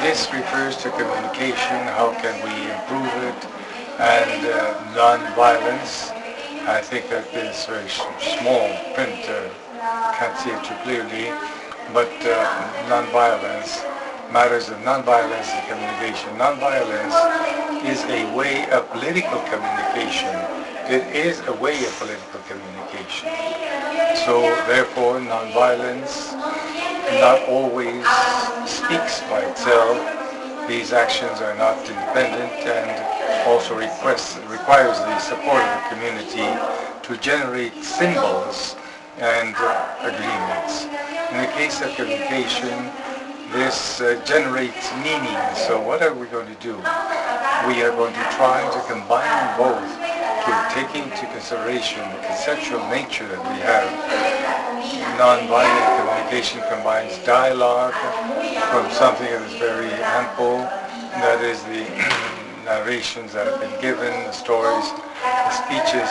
This refers to communication, how can we improve it, and non-violence. I think that this very small print, can't see it too clearly, but non-violence, matters of non-violence in communication. Non-violence is a way of political communication. It is a way of political communication. So therefore, non-violence not always speaks by itself. These actions are not independent and also requires the support of the community to generate symbols and agreements. In the case of communication, this generates meaning. So what are we going to do? We are going to try to combine both to take into consideration the conceptual nature that we have. Non-violent communication combines dialogue from something that is very ample, that is the narrations that have been given, the stories, the speeches,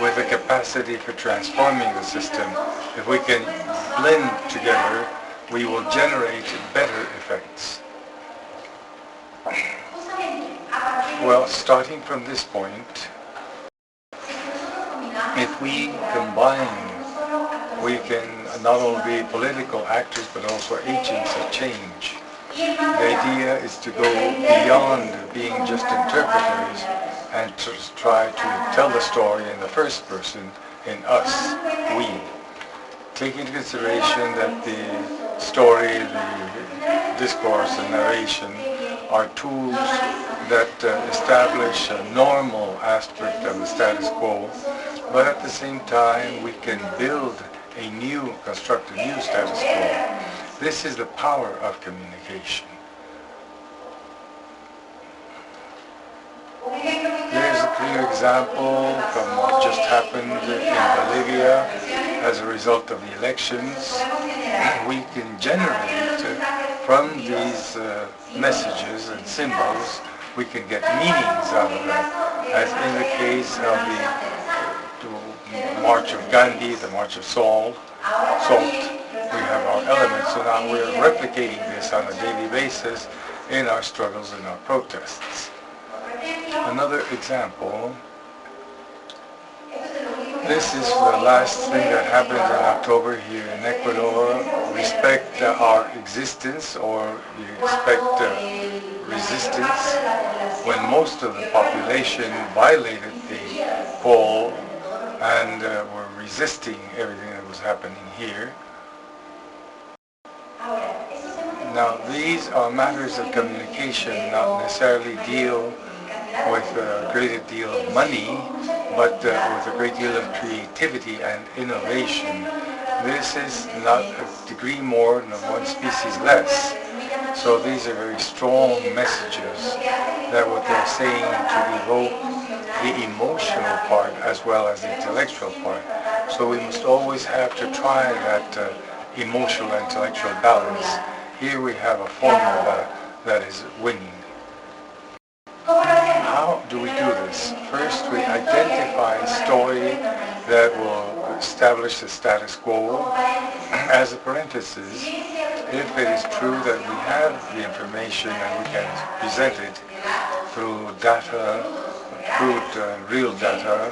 with the capacity for transforming the system. If we can blend together, we will generate better effects. Well, starting from this point, if we combine, we can not only be political actors but also agents of change. The idea is to go beyond being just interpreters and to try to tell the story in the first person, in us, we. Taking into consideration that the story, the discourse, the narration are tools that establish a normal aspect of the status quo, but at the same time we can build construct a new status quo. This is the power of communication. There's a clear example from what just happened in Bolivia as a result of the elections. We can generate from these messages and symbols, we can get meanings out of that. As in the case of the March of Gandhi, the March of Salt, we have our elements. So now we're replicating this on a daily basis in our struggles and our protests. Another example, this is the last thing that happened in October here in Ecuador. Respect our existence, or we expect resistance, when most of the population violated the poll and were resisting everything that was happening here. Now, these are matters of communication, not necessarily deal with a great deal of money, but with a great deal of creativity and innovation. This is not a degree more than one species less. So these are very strong messages that what they're saying to evoke the emotional part as well as the intellectual part. So we must always have to try that emotional and intellectual balance. Here we have a formula that is winning. How do we do this? First, we identify a story that will establish the status quo. As a parenthesis, if it is true that we have the information and we can present it through data, real data,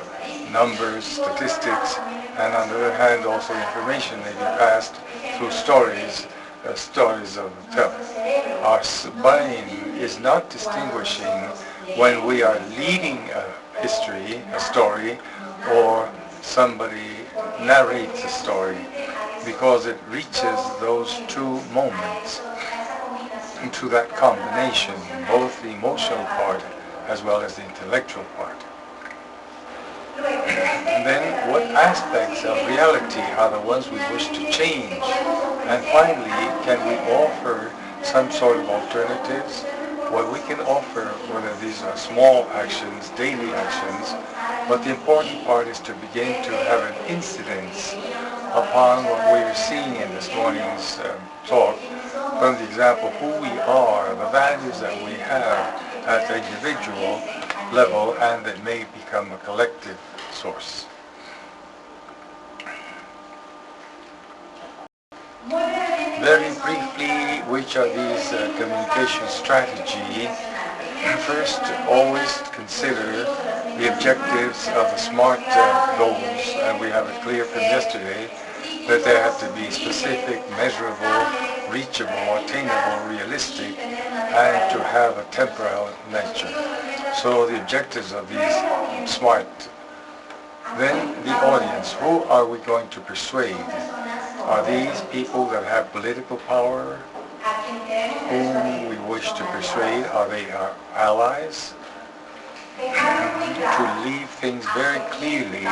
numbers, statistics, and on the other hand also information may be passed through stories of the telling. Our brain is not distinguishing when we are leading a history, a story, or somebody narrates a story, because it reaches those two moments into that combination, both the emotional part as well as the intellectual part. And then what aspects of reality are the ones we wish to change? And finally, can we offer some sort of alternatives? What we can offer, whether these are small actions, daily actions, but the important part is to begin to have an incidence upon what we are seeing in this morning's talk, from the example who we are, the values that we have at the individual level, and that may become a collective source. Very briefly, which are these communication strategy. First, always consider the objectives of the SMART goals, and we have it clear from yesterday that they have to be specific, measurable, reachable, attainable, realistic, and to have a temporal nature. So the objectives of these SMART. Then the audience. Who are we going to persuade? Are these people that have political power? Whom we wish to persuade? Are they our allies? To leave things very clearly,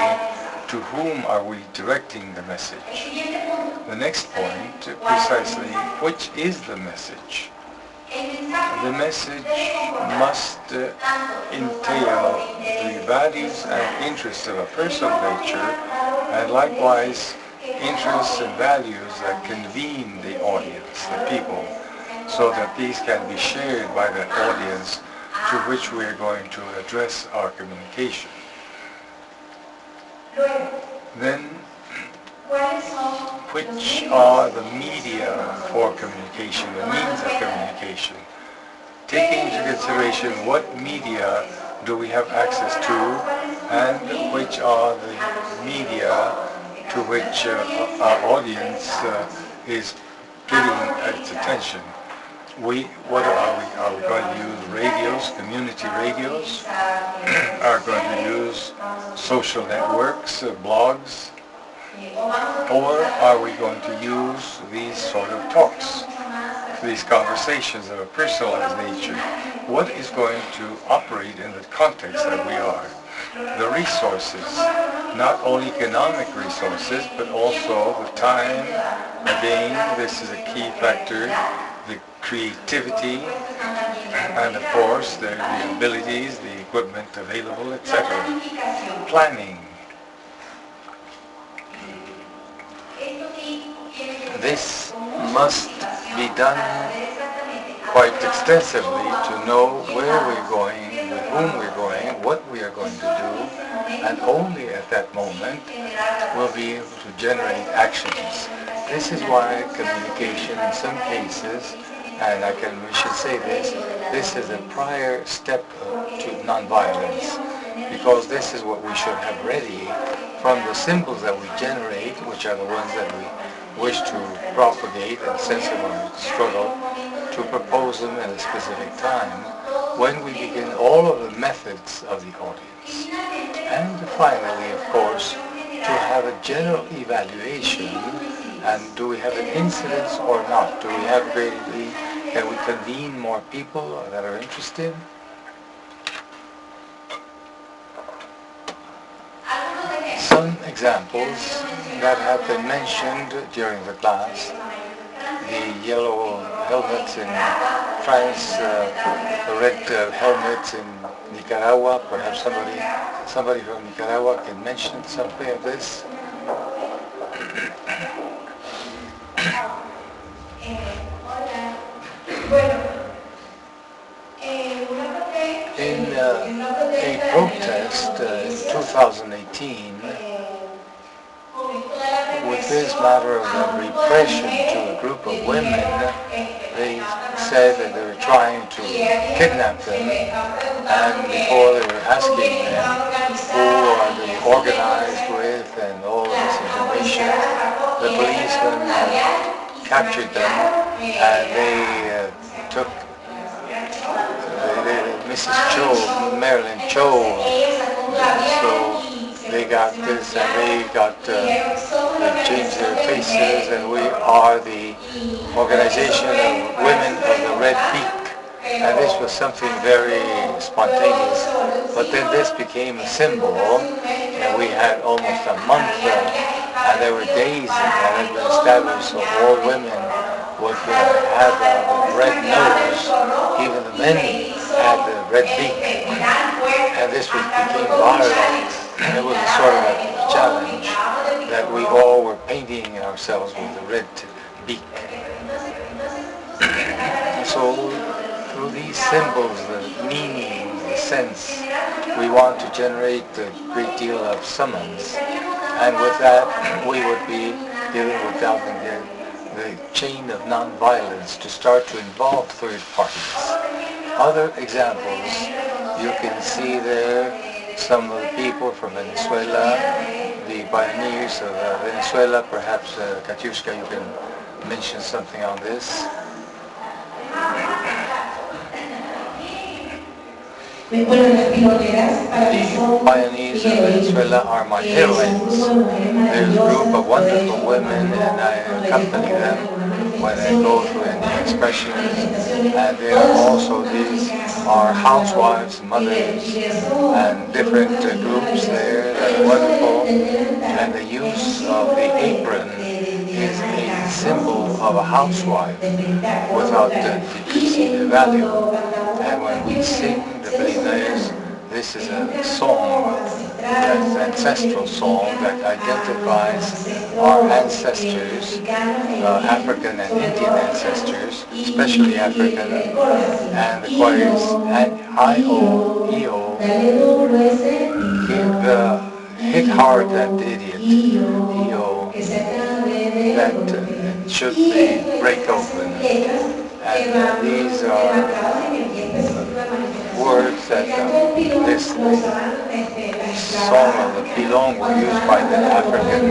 to whom are we directing the message? The next point, precisely, which is the message? The message must entail the values and interests of a personal nature, and likewise interests and values that convene the audience, the people, so that these can be shared by the audience to which we are going to address our communication. Then, which are the media for communication, the means of communication? Taking into consideration what media do we have access to, and which are the media to which our audience is giving its attention. What are we? Are we going to use radios, community radios? Are going to use social networks, blogs? Or are we going to use these sort of talks, these conversations of a personalized nature? What is going to operate in the context that we are? The resources, not only economic resources, but also the time. Again, this is a key factor, the creativity, and of course the abilities, the equipment available, etc. Planning. This must be done quite extensively to know where we're going, with whom we're going, what we are going to do, and only at that moment we'll be able to generate actions. This is why communication in some cases, and we should say this is a prior step to nonviolence, because this is what we should have ready from the symbols that we generate, which are the ones that we wish to propagate in the sense of our struggle, to propose them at a specific time, when we begin all of the methods of the audience. And finally, of course, to have a general evaluation, and do we have an incidence or not? Do we have greatly, can we convene more people that are interested? Some examples that have been mentioned during the class: the yellow helmets in France, the red helmets in Nicaragua. Perhaps somebody from Nicaragua can mention something of this. In a protest in 2018, with this matter of the repression to a group of women, they said that they were trying to kidnap them, and before they were asking them who are they organized with and all of this information, the policemen captured them, and they took Mrs. Cho, Marilyn Cho, so they got this, and they changed their faces, and we are the organization of women of the Red Beak, and this was something very spontaneous, but then this became a symbol, and we had almost a month, and there were days that had been established, so all women would have a red nose, even the men had the red beak, and this became viral. It was a sort of a challenge that we all were painting ourselves with the red beak. So through these symbols, the meaning, the sense, we want to generate a great deal of summons, and with that we would be dealing with the chain of non-violence to start to involve third parties. Other examples, you can see there some of the people from Venezuela, the pioneers of Venezuela. Perhaps Katyushka, you can mention something on this. The pioneers of Venezuela are my heroines. There's a group of wonderful women and I accompany them when I go through Indian expressions. And there are also these are housewives, mothers, and different groups there that are wonderful. And the use of the apron is a symbol of a housewife without decreasing the value. And when we sing the Belinayas, this is a song, that's an ancestral song that identifies our ancestors, African and Indian ancestors, especially African, and the choirs, and I-O, E-O, hit hard that idiot, E-O, that should be break open. And these are words that this song of the pilong were used by the African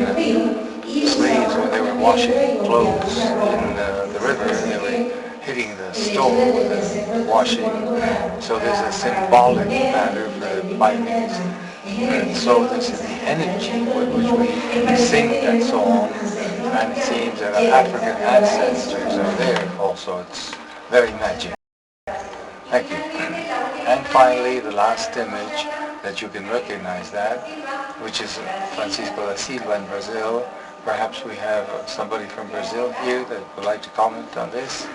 slaves when they were washing clothes in the river. They were hitting the stone with the washing. So there's a symbolic matter for the pioneers. So this is the energy with which we sing that song, and it seems that our African ancestors are there also. It's very magic. Thank you. And finally, the last image that you can recognize that, which is Francisco da Silva in Brazil. Perhaps we have somebody from Brazil here that would like to comment on this.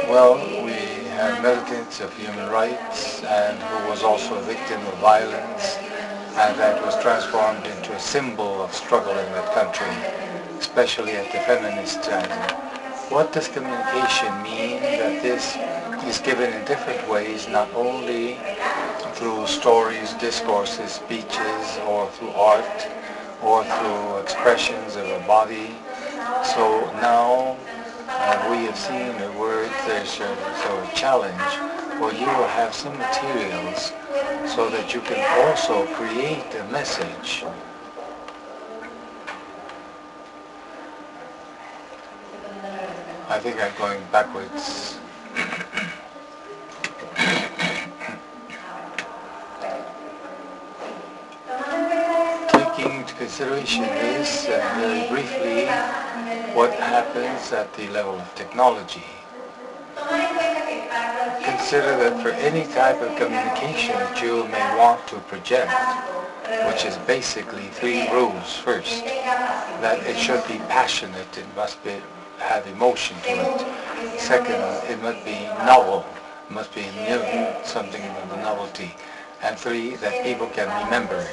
Well, we have militants of human rights and who was also a victim of violence, and that was transformed into a symbol of struggle in that country, especially at the feminist time. What does communication mean? That this is given in different ways, not only through stories, discourses, speeches, or through art, or through expressions of a body. So now we have seen the word, there's a challenge. Well, you will have some materials so that you can also create a message. I think I'm going backwards. Taking into consideration this, very briefly, what happens at the level of technology. Consider that for any type of communication that you may want to project, which is basically 3 rules. First, that it should be passionate, it must have emotion to it. Second, it must be novel, it must be new, something of a novelty. And 3, that people can remember,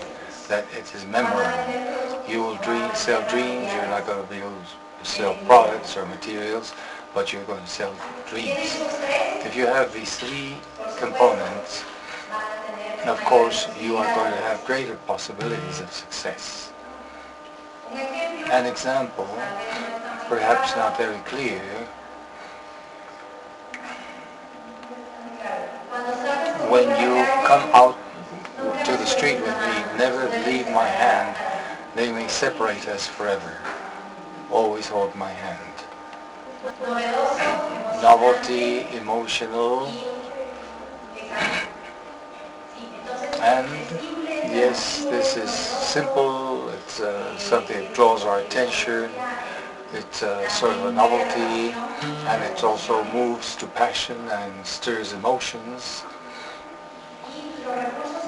that it is memorable. You will sell dreams, you're not going to be able to sell products or materials, but you're going to sell dreams. If you have these 3 components, of course, you are going to have greater possibilities of success. An example, perhaps not very clear, when you come out to the street with me, never leave my hand, they may separate us forever. Always hold my hand. Novelty, emotional, and yes, this is simple, it's something that draws our attention, it's sort of a novelty, and it also moves to passion and stirs emotions.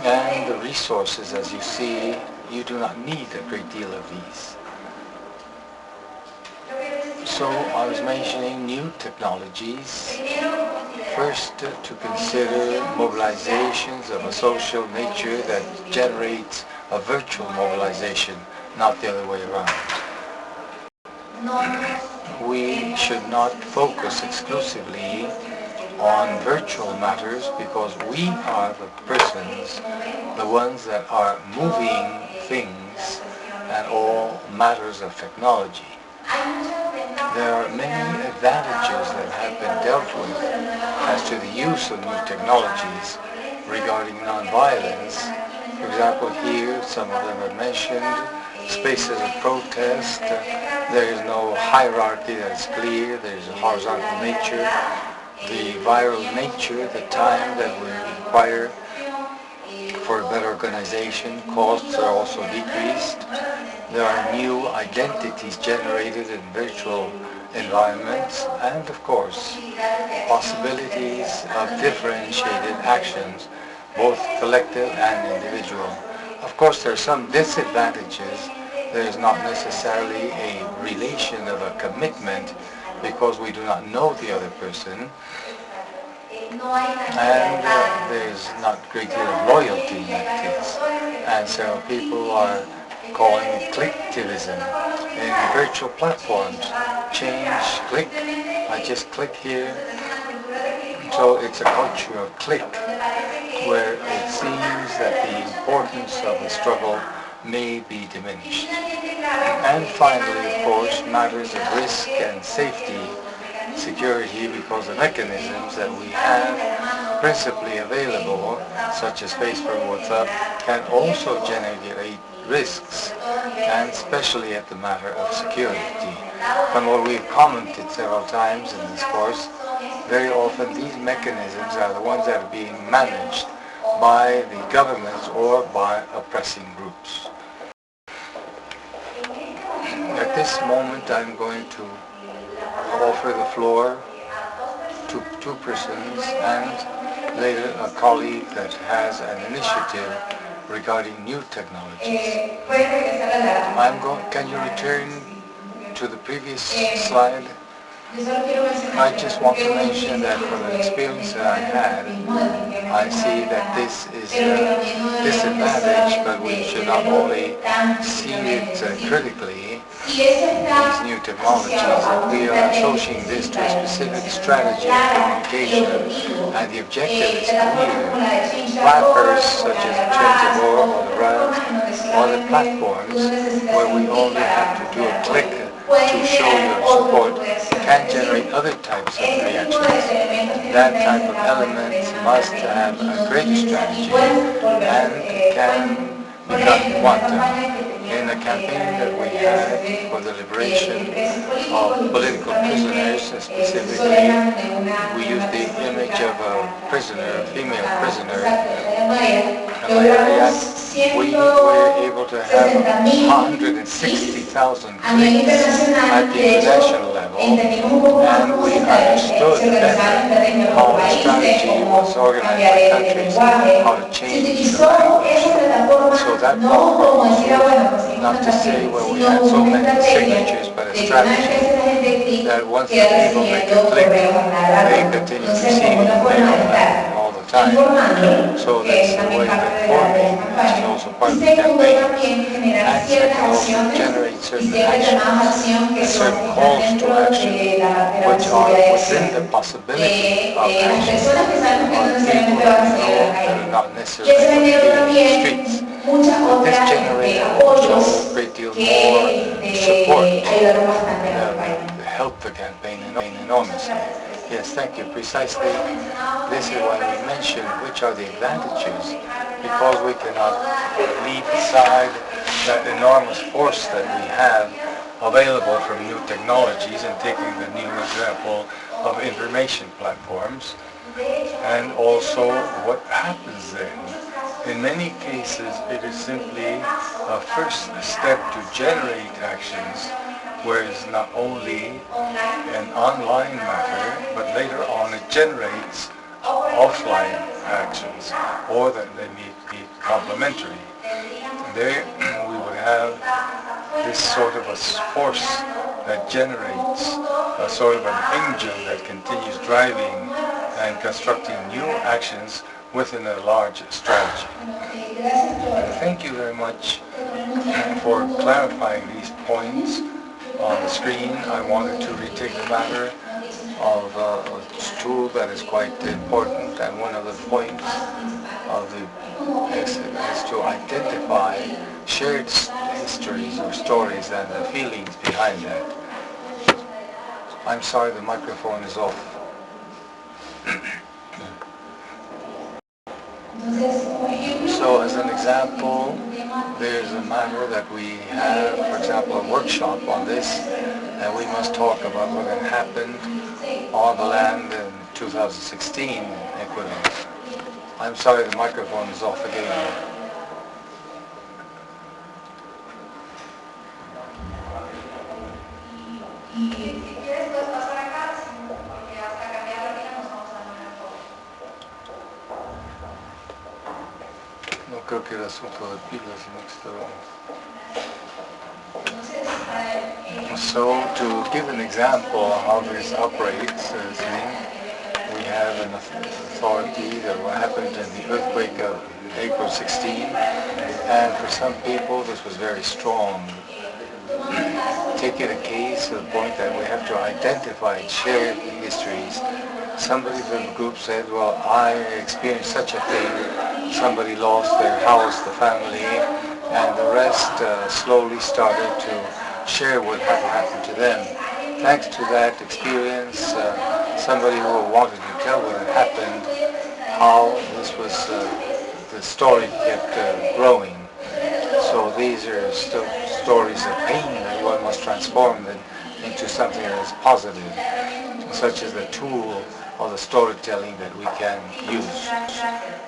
And the resources, as you see, you do not need a great deal of these. So I was mentioning new technologies. First, to consider mobilizations of a social nature that generates a virtual mobilization, not the other way around. We should not focus exclusively on virtual matters because we are the persons, the ones that are moving things and all matters of technology. There are many advantages that have been dealt with as to the use of new technologies regarding nonviolence. For example, here some of them are mentioned. Spaces of protest, there is no hierarchy that's clear, there is a horizontal nature. The viral nature, the time that we require for a better organization, costs are also decreased. There are new identities generated in virtual environments, and of course, possibilities of differentiated actions, both collective and individual. Of course, there are some disadvantages. There is not necessarily a relation of a commitment because we do not know the other person, and there's not a great deal of loyalty in that case. And so people are calling it clicktivism. In virtual platforms, change, click, I just click here. So it's a culture of click, where it seems that the importance of the struggle may be diminished. And finally, of course, matters of risk and safety, security, because the mechanisms that we have principally available, such as Facebook and WhatsApp, can also generate risks, and especially at the matter of security. And what we've commented several times in this course, very often these mechanisms are the ones that are being managed by the governments or by oppressing groups. At this moment I'm going to offer the floor to two persons and later a colleague that has an initiative regarding new technologies. Can you return to the previous slide? I just want to mention that from the experience that I had, I see that this is a disadvantage, but we should not only see it critically, these new technologies, that we are associating this to a specific strategy of communication, and the objective is clear. Wrappers such as Changeable or the RAS or the platforms where we only have to do a click to show your support can generate other types of reactions. That type of element must have a greater strategy and can become quantum. In the campaign that we had for the liberation of political prisoners, specifically, we used the image of a prisoner, a female prisoner, we were able to have 160,000 clicks at the international level, and we understood better how the strategy was organized by countries, how to change the language. So that platform was used, not to say where we had so many signatures, but a strategy that once the people make a click, they continue receiving mail all the time. So that's the way of informing, which is also part of the campaign. And second, also generate certain actions, certain calls to action, which are within the possibility of action on people that we know that are not necessarily in the streets. But this generated also a great deal more support to help the campaign enormously. Yes, thank you. Precisely, this is why we mention which are the advantages, because we cannot leave aside that enormous force that we have available from new technologies, and taking the new example of information platforms, and also what happens then. In many cases, it is simply a first step to generate actions, where it's not only an online matter, but later on it generates offline actions, or that they may be complementary. There we would have this sort of a force that generates a sort of an engine that continues driving and constructing new actions within a large strategy. Thank you very much for clarifying these points on the screen. I wanted to retake the matter a tool that is quite important, and one of the points of the is to identify shared histories or stories and the feelings behind that. I'm sorry, the microphone is off. So as an example, there's a matter that we have, for example, a workshop on this, and we must talk about what had happened on the land in 2016 in Ecuador. I'm sorry, the microphone is off again. No creo que el asunto de pilas, sino que estaba... So to give an example of how this operates, we have an authority that what happened in the earthquake of April 16, and for some people this was very strong. Taking a case to the point that we have to identify shared histories. Somebody from the group said, well, I experienced such a thing. Somebody lost their house, the family, and the rest slowly started to share what had happened to them. Thanks to that experience, somebody who wanted to tell what had happened, how this was, the story kept growing. So these are still stories of pain that one must transform them into something that is positive, such as the tool of the storytelling that we can use.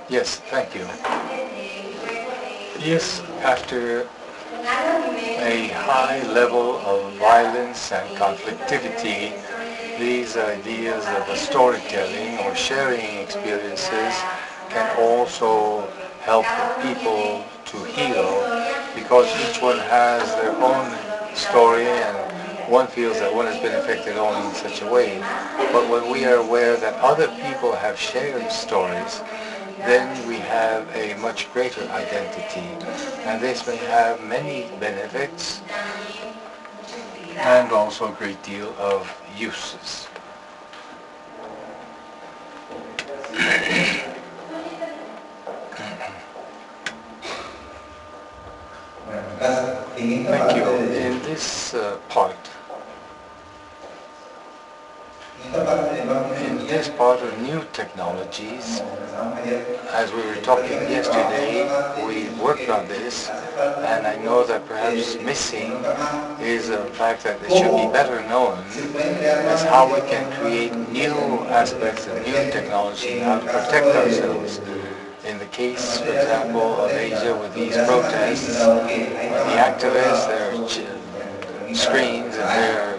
Yes, thank you. Yes, after a high level of violence and conflictivity, these ideas of the storytelling or sharing experiences can also help people to heal, because each one has their own story and one feels that one has been affected only in such a way. But when we are aware that other people have shared stories, then we have a much greater identity, and this may have many benefits and also a great deal of uses. Thank you. In this part of new technologies, as we were talking yesterday, we worked on this, and I know that perhaps missing is the fact that it should be better known as how we can create new aspects of new technology and how to protect ourselves. In the case, for example, of Asia with these protests, the activists, their screens and their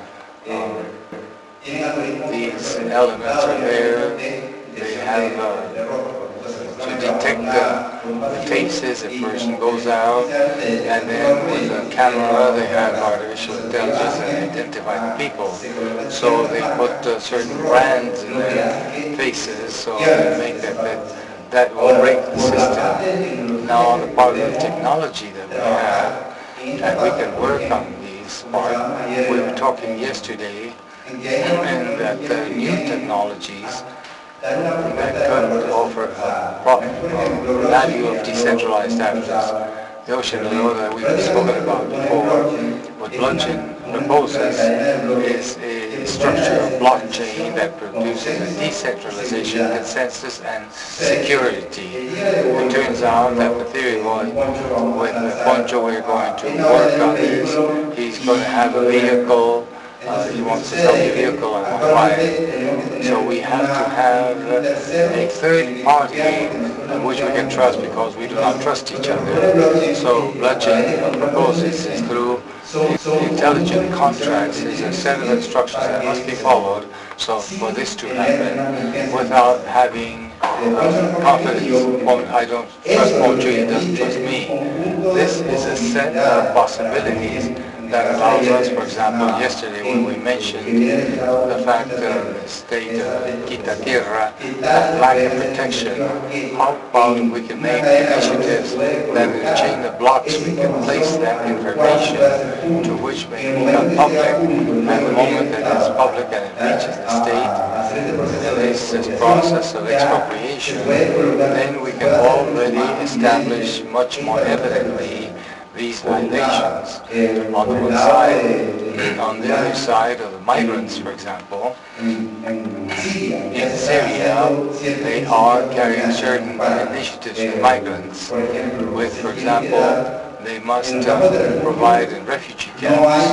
these elements are there. They have to detect the faces if a person goes out, and then with a camera they have artificial intelligence and identify the people. So they put certain brands in their faces, so they make that will break the system. Now on the part of the technology that we have, and we can work on these parts, we were talking yesterday, and that new technologies that could offer a value of decentralized averages. The ocean law that we've spoken about before, what blockchain proposes is a structure of blockchain that produces a decentralization, consensus, and security. It turns out that the theory was, with Poncho we're going to work on this. He's going to have a vehicle. He wants to sell the vehicle and we'll buy it. So we have to have a third party in which we can trust, because we do not trust each other. So blockchain proposes is through intelligent contracts. There's a set of instructions that must be followed. So for this to happen without having confidence, I don't trust Poncho, he doesn't trust me. This is a set of possibilities that allows us, for example, yesterday when we mentioned the fact of the state of Quita Tierra, that lack of protection, how about we can make initiatives that in a chain of blocks we can place that information to which may become public, and the moment that it's public and it reaches the state, and this process of expropriation, then we can already establish much more evidently these violations. On the one side, on the other side of the migrants, for example, in Syria, they are carrying certain initiatives for migrants with, for example, they must provide in refugee camps.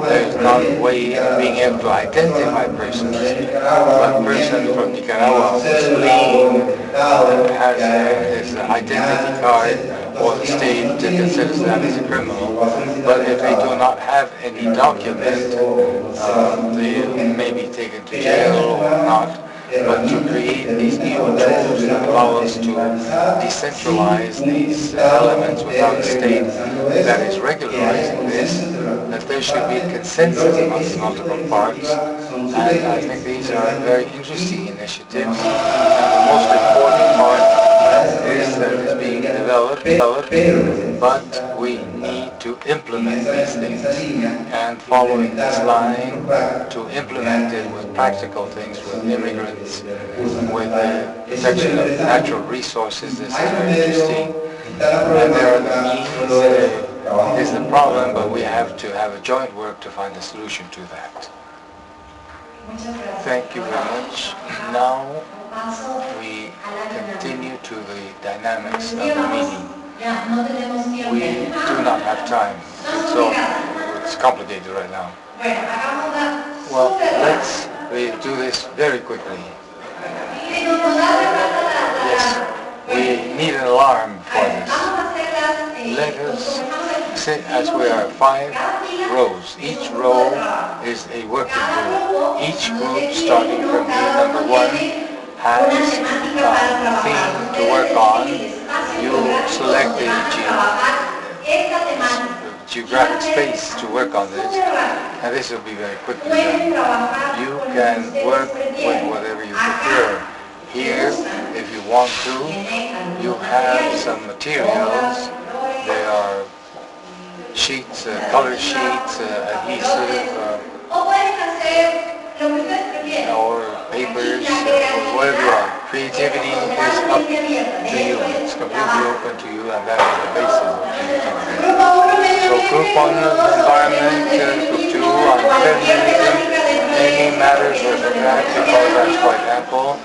There's not a way of being able to identify persons. One person from Nicaragua who's fleeing has his identity card, or the state considers that as a criminal. But if they do not have any document, they may be taken to jail or not. But to create these new tools that allow us to decentralize these elements without a state that is regularizing this, that there should be consensus amongst multiple parts. And I think these are very interesting initiatives. And the most important part is that it's being developed, but we need to implement these things. And following this line, to implement it with practical things, with immigrants, with the protection of natural resources, this is very interesting. And there are the means, is the problem, but we have to have a joint work to find a solution to that. Thank you very much. Now we continue to the dynamics of the meeting. We do not have time, so it's complicated right now. Well, let's do this very quickly. Yes, we need an alarm for this. Let us sit as we are 5 rows. Each row is a working group. Each group, starting from group number 1, has a theme to work on. You select the geographic space to work on this, and this will be very quickly done. You can work with whatever you prefer. Here, if you want to, you have some materials. They are sheets, color sheets, adhesive, or papers, or whatever you want. Creativity is up to you. It's completely open to you, and that is the basis of creativity. So group 1 on environment, group 2 on feminism, any matters with that, because that's quite ample.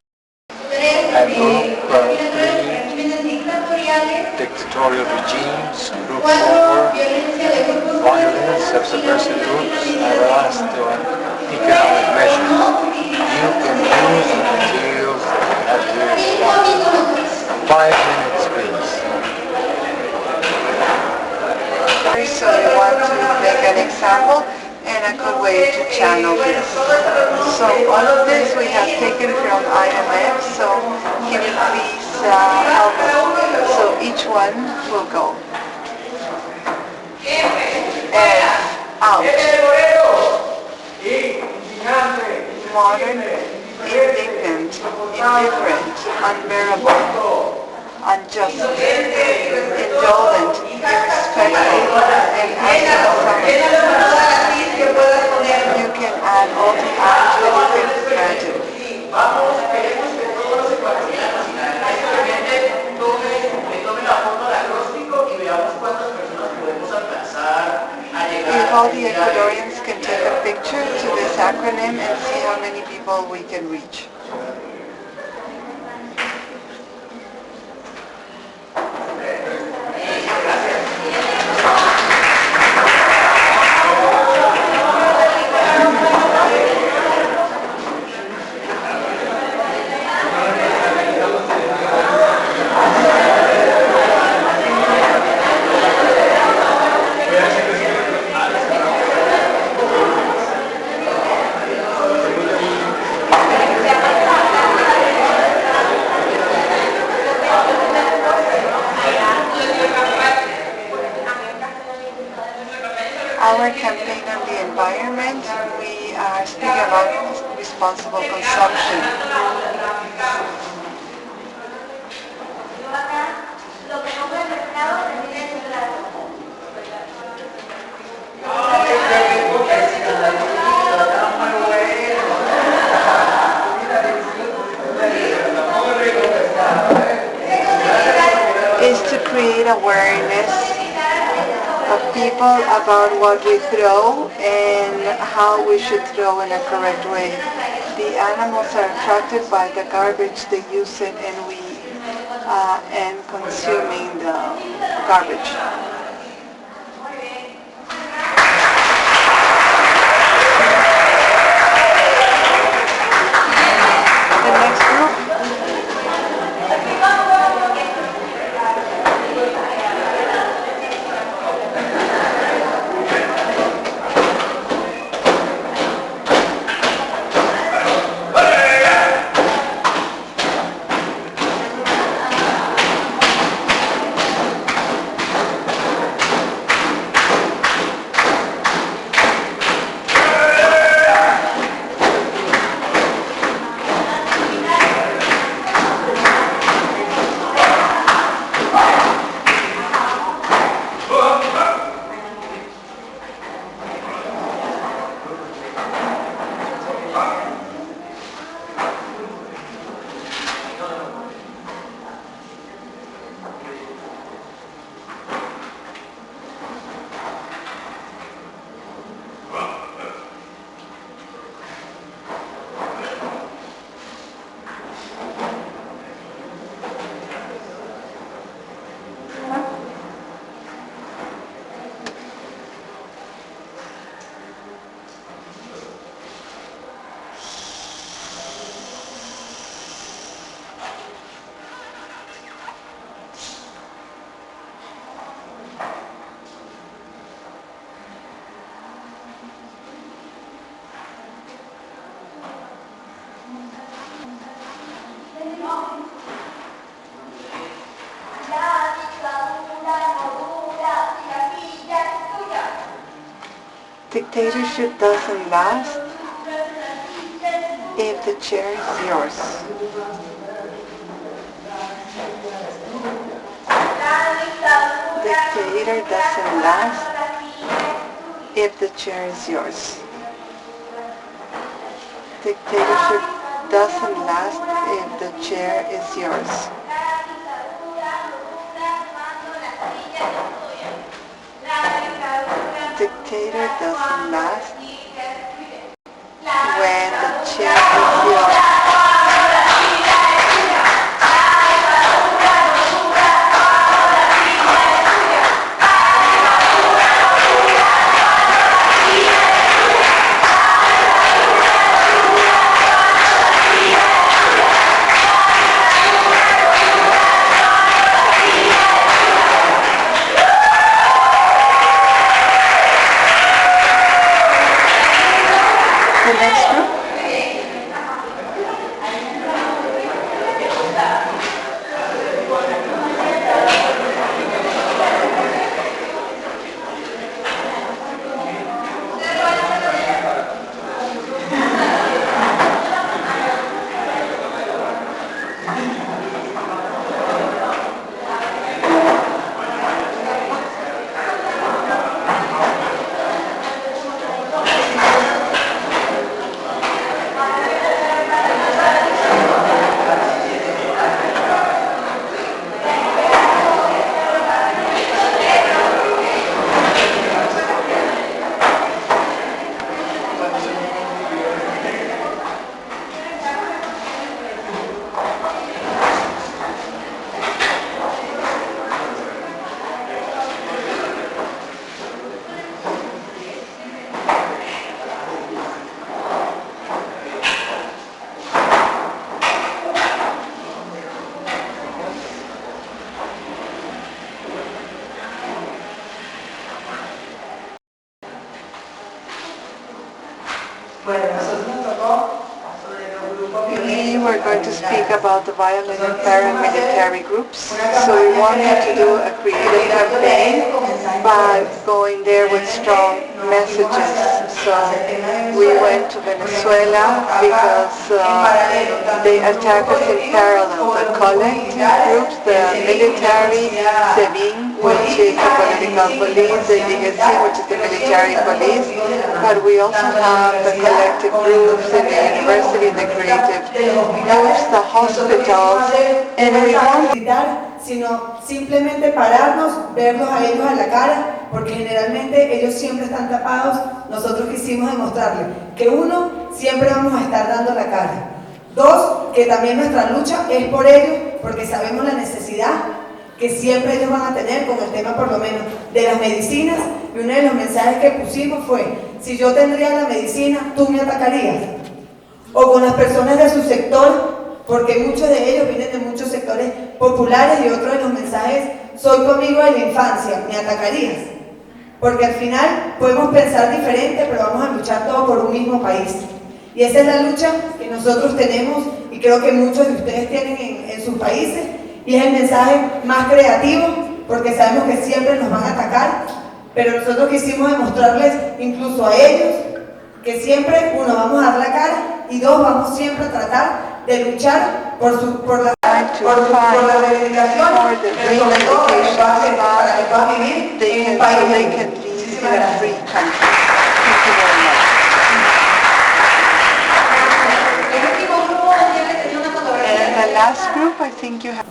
And group 3, dictatorial regimes, group 4, violence of subversive groups, and the last one, economic measures. You can use the materials that you have here if you want. 5 minutes, please. So you want to make an example and a good way to channel this. So all of this we have taken from IMF, so can you please help us? So each one will go. And out. Modern, indignant, indifferent, unbearable, unjust, indolent, irrespectful, and absent. You can add all the acts that you can imagine. If all the Ecuadorians can take a picture to this acronym and see how many people we can reach. responsible consumption. Is to create awareness of people about what we throw and how we should throw in a correct way. The animals are attracted by the garbage, they use it, and we and consuming the garbage. The next group. Dictatorship doesn't last if the chair is yours. Dictator doesn't last if the chair is yours. Dictatorship doesn't last if the chair is yours. Dictator doesn't last when the chair is yours. The next group. We were going to speak about the violent and paramilitary groups. So we wanted to do a creative campaign by going there with strong messages. we went to Venezuela because they attack us in parallel. The collective groups, the military, SEBIN, which is the political police, the DGC, which is the military police, but we also have the collective groups in the university, the creative groups, the hospitals, and we want sino simplemente pararnos, verlos a ellos a la cara, porque generalmente ellos siempre están tapados. Nosotros quisimos demostrarles que uno, siempre vamos a estar dando la cara. Dos, que también nuestra lucha es por ellos, porque sabemos la necesidad que siempre ellos van a tener con el tema por lo menos de las medicinas, y uno de los mensajes que pusimos fue: si yo tendría la medicina, tú me atacarías. O con las personas de su sector, porque muchos de ellos vienen de muchos sectores populares, y otro de los mensajes: soy tu amigo de la infancia, ¿me atacarías? Porque al final podemos pensar diferente, pero vamos a luchar todos por un mismo país. Y esa es la lucha que nosotros tenemos, y creo que muchos de ustedes tienen en sus países, y es el mensaje más creativo, porque sabemos que siempre nos van a atacar, pero nosotros quisimos demostrarles incluso a ellos que siempre, uno, vamos a dar la cara, y dos, vamos siempre a tratar de luchar por la dedicación, pero sobre todo para que puedan vivir en un país libre. Muchísimas gracias. And the last group, I think you have.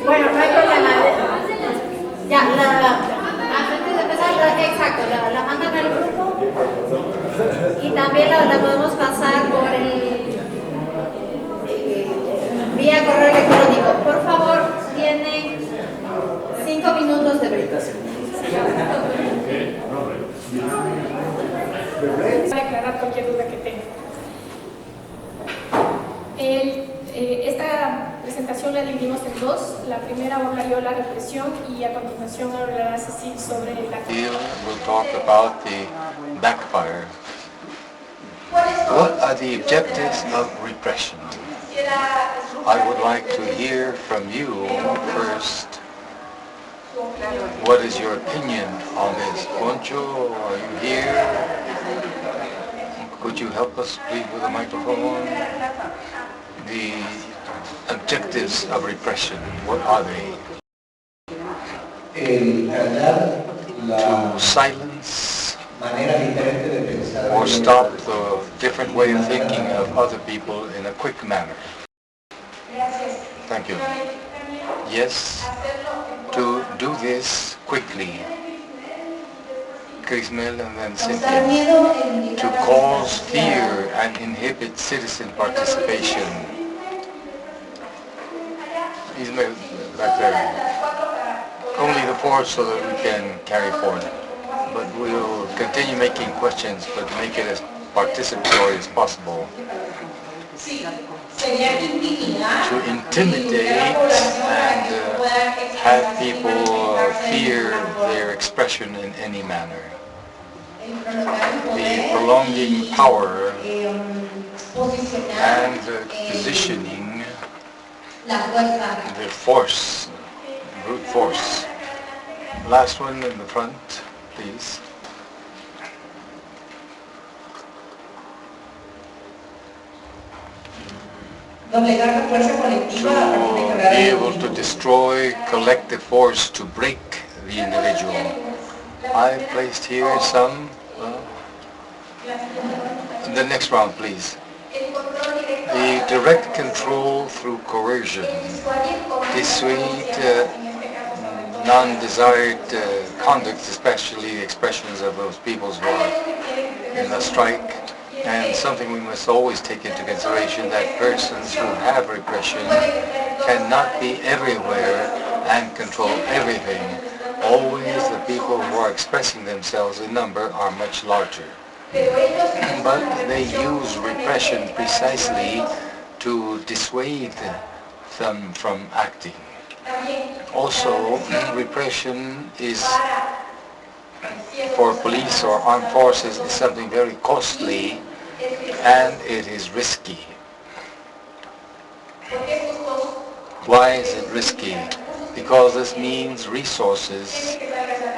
Bueno, no hay problema. Ya, antes de empezar, exacto, la mandan al grupo y también la podemos pasar por vía correo electrónico. Por favor, tienen 5 minutos de break. Para aclarar cualquier duda que tenga. Esta presentación la dividimos en dos. La primera abordaría la represión y a continuación hablará Cecil sobre la... We'll talk about the backfire. What are the objectives of repression? I would like to hear from you first. What is your opinion on this? Poncho, are you here? Could you help us please with the microphone? The objectives of repression, what are they? To silence or stop the different way of thinking of other people in a quick manner. Thank you. Yes, to do this quickly. Crismel and then Cynthia. To cause fear and inhibit citizen participation. Ismail, back there. Only the four so that we can carry forward. But we'll continue making questions, but make it as participatory as possible. To intimidate and have people fear their expression in any manner. The prolonging power and positioning the force, brute force. Last one in the front, please. To be able to destroy collective force to break the individual. I placed here some. The next round, please. The direct control through coercion, dissuade non-desired conduct, especially expressions of those peoples who are in a strike, and something we must always take into consideration, that persons who have repression cannot be everywhere and control everything. Always the people who are expressing themselves in number are much larger. But they use repression precisely to dissuade them from acting. Also, repression is, for police or armed forces, is something very costly and it is risky. Why is it risky? Because this means resources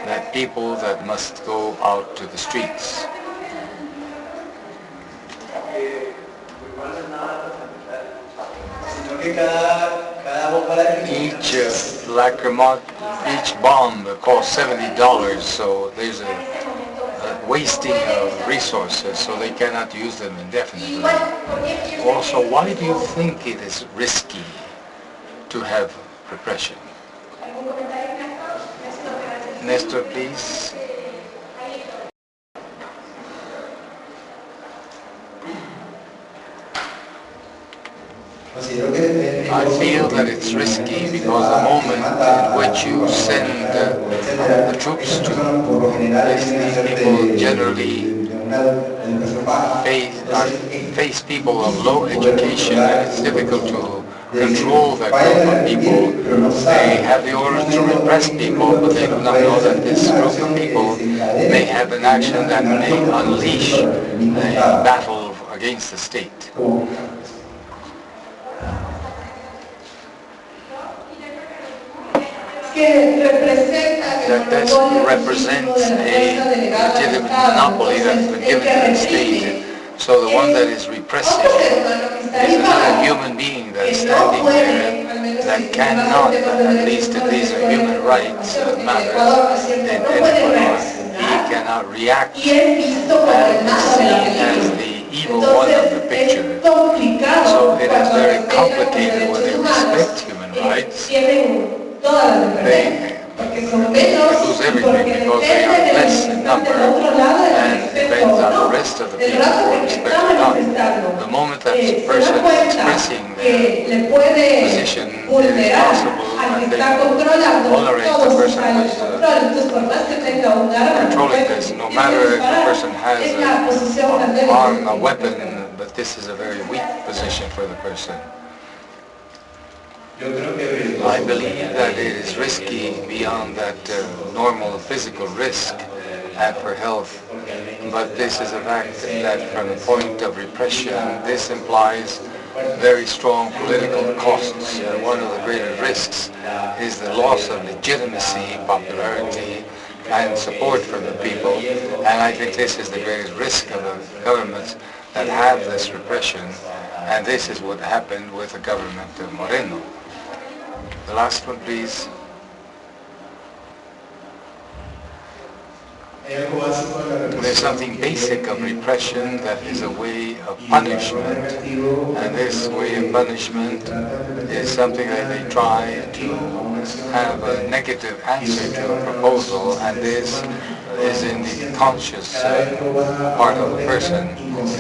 that people that must go out to the streets. Each each bomb costs $70, so there's a wasting of resources, so they cannot use them indefinitely. Also, why do you think it is risky to have repression? Nestor, please. I feel that it's risky because the moment in which you send the troops to these people generally face people of low education, and it's difficult to control that group of people. They have the order to repress people, but they do not know that this group of people may have an action that may unleash a battle against the state. That this represents a legitimate monopoly that's been given to the state. So the one that is repressing is another human being that is standing there that cannot, at least if these are human rights matters, in any way, he cannot react and is seen as the evil one of the picture. So it is very complicated when they respect human rights. They lose everything because they are less in number, and it depends on the rest of the people who respect or not. The moment that person is expressing their position, it is possible that they tolerate the person who is controlling this, no matter if the person has an arm, a weapon, but this is a very weak position for the person. I believe that it is risky beyond that normal physical risk and for health, but this is a fact that from the point of repression, this implies very strong political costs. One of the greatest risks is the loss of legitimacy, popularity, and support from the people, and I think this is the greatest risk of the governments that have this repression, and this is what happened with the government of Moreno. The last one, please. There's something basic of repression that is a way of punishment, and this way of punishment is something that they try to have a negative answer to a proposal, and this is in the conscious part of the person.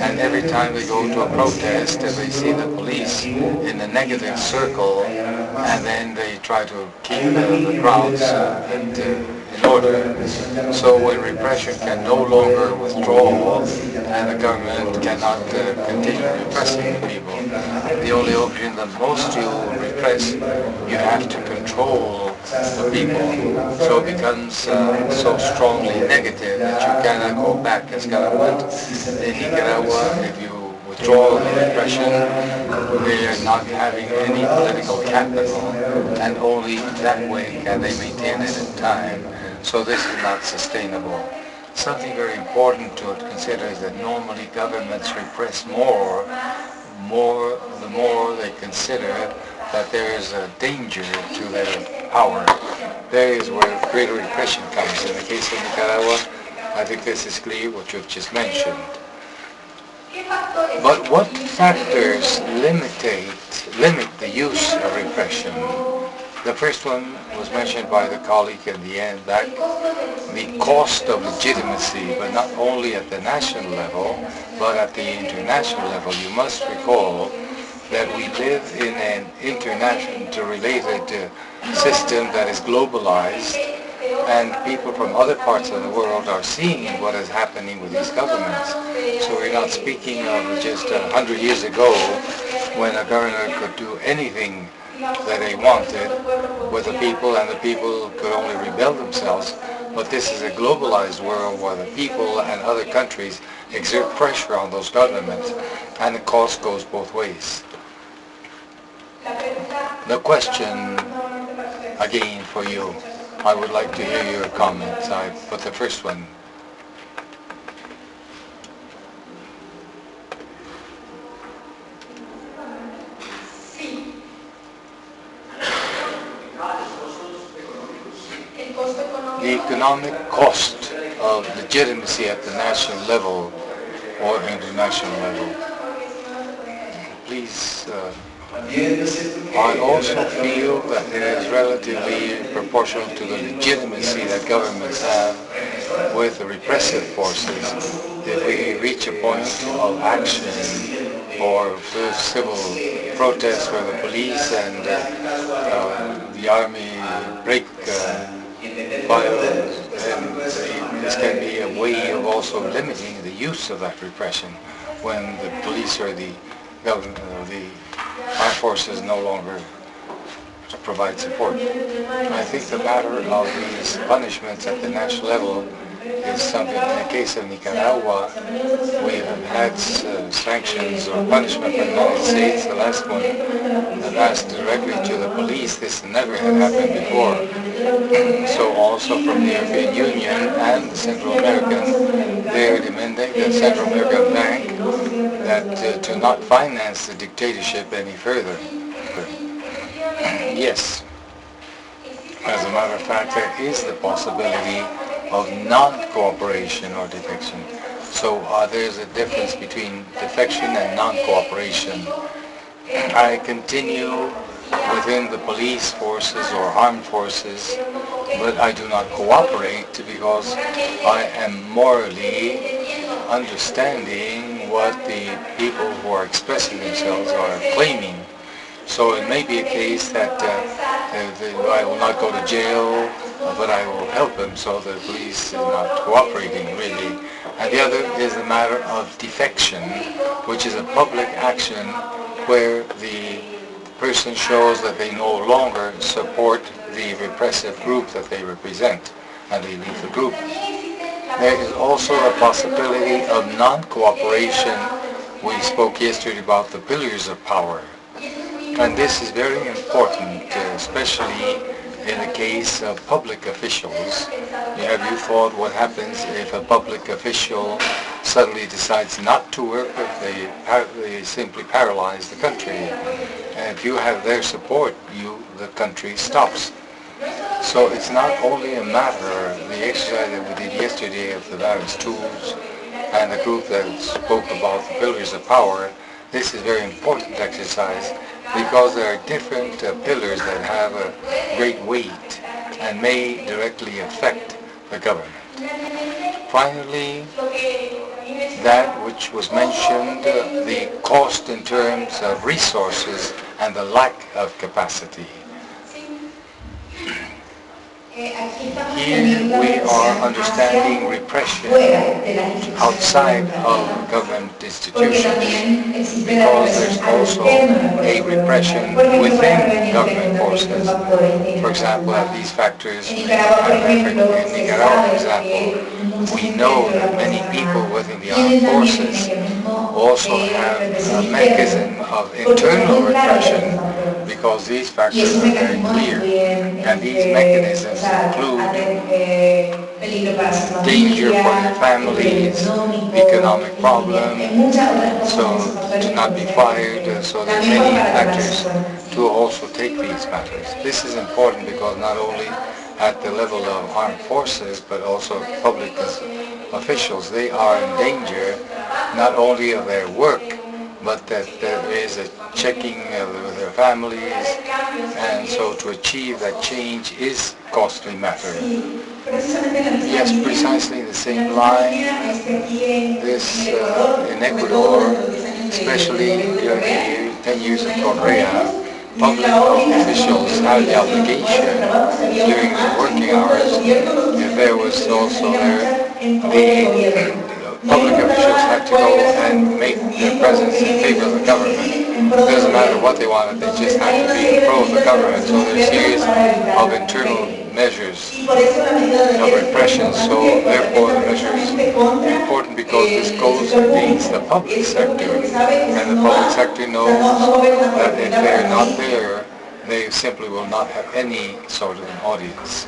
And every time they go to a protest, they see the police in a negative circle, and then they try to keep the crowds in order. So when repression can no longer withdraw and the government cannot continue repressing the people, the only option that most you repress, you have to control the people. So it becomes so strongly negative that you cannot go back as government. In Nicaragua, if you withdraw the repression, they are not having any political capital, and only that way can they maintain it in time. So this is not sustainable. Something very important to consider is that normally governments repress more the more they consider that there is a danger to their power. There is where greater repression comes. In the case of Nicaragua, I think this is clear, what you've just mentioned. But what factors limit the use of repression? The first one was mentioned by the colleague in the end, that the cost of legitimacy, but not only at the national level, but at the international level. You must recall that we live in an interrelated system that is globalized, and people from other parts of the world are seeing what is happening with these governments. So we're not speaking of just 100 years ago when a governor could do anything that they wanted with the people, and the people could only rebel themselves. But this is a globalized world where the people and other countries exert pressure on those governments, and the cost goes both ways. The question, again, for you, I would like to hear your comments. I put the first one. The economic cost of legitimacy at the national level or international level. Please, I also feel that it is relatively proportional to the legitimacy that governments have with the repressive forces. If we reach a point of action or civil protest where the police and the army break violence, and this can be a way of also limiting the use of that repression when the police or the government, the armed forces no longer provide support. I think the matter of these punishments at the national level is something. In the case of Nicaragua, we have had sanctions or punishment from the United States. The last one that asked directly to the police. This never had happened before. So also from the European Union and the Central American, they are demanding the Central American Bank that to not finance the dictatorship any further. Yes, as a matter of fact, there is the possibility of non-cooperation or defection. So there's a difference between defection and non-cooperation. I continue within the police forces or armed forces, but I do not cooperate because I am morally understanding what the people who are expressing themselves are claiming. So it may be a case that I will not go to jail, but I will help them, so the police is not cooperating really. And the other is a matter of defection, which is a public action where the person shows that they no longer support the repressive group that they represent, and they leave the group. There is also a possibility of non-cooperation. We spoke yesterday about the pillars of power. And this is very important, especially in the case of public officials. Have you thought what happens if a public official suddenly decides not to work, if they simply paralyze the country? And if you have their support, the country stops. So it's not only a matter, the exercise that we did yesterday of the various tools and the group that spoke about the pillars of power. This is a very important exercise because there are different pillars that have a great weight and may directly affect the government. Finally, that which was mentioned, the cost in terms of resources and the lack of capacity. Here we are understanding repression outside of government institutions because there's also a repression within government forces. For example, at these factors in Nicaragua, for example, we know that many people within the armed forces also have a mechanism of internal repression because these factors are very clear, and these mechanisms include danger for their families, economic problem, so to not be fired, so there are many factors to also take these matters. This is important because not only at the level of armed forces, but also public officials, they are in danger not only of their work, but that there is a checking of their families, and so to achieve that change is costly matter. Yes, precisely the same line. This in Ecuador, especially during the 10 years of Correa, public officials had the obligation during the working hours, if there was also the public officials had to go and make their presence in favor of the government. It doesn't matter what they wanted, they just had to be pro of the government. So there's a series of internal measures of repression. So therefore the measure is important because this goes against the public sector. And the public sector knows that if they're not there, they simply will not have any sort of an audience.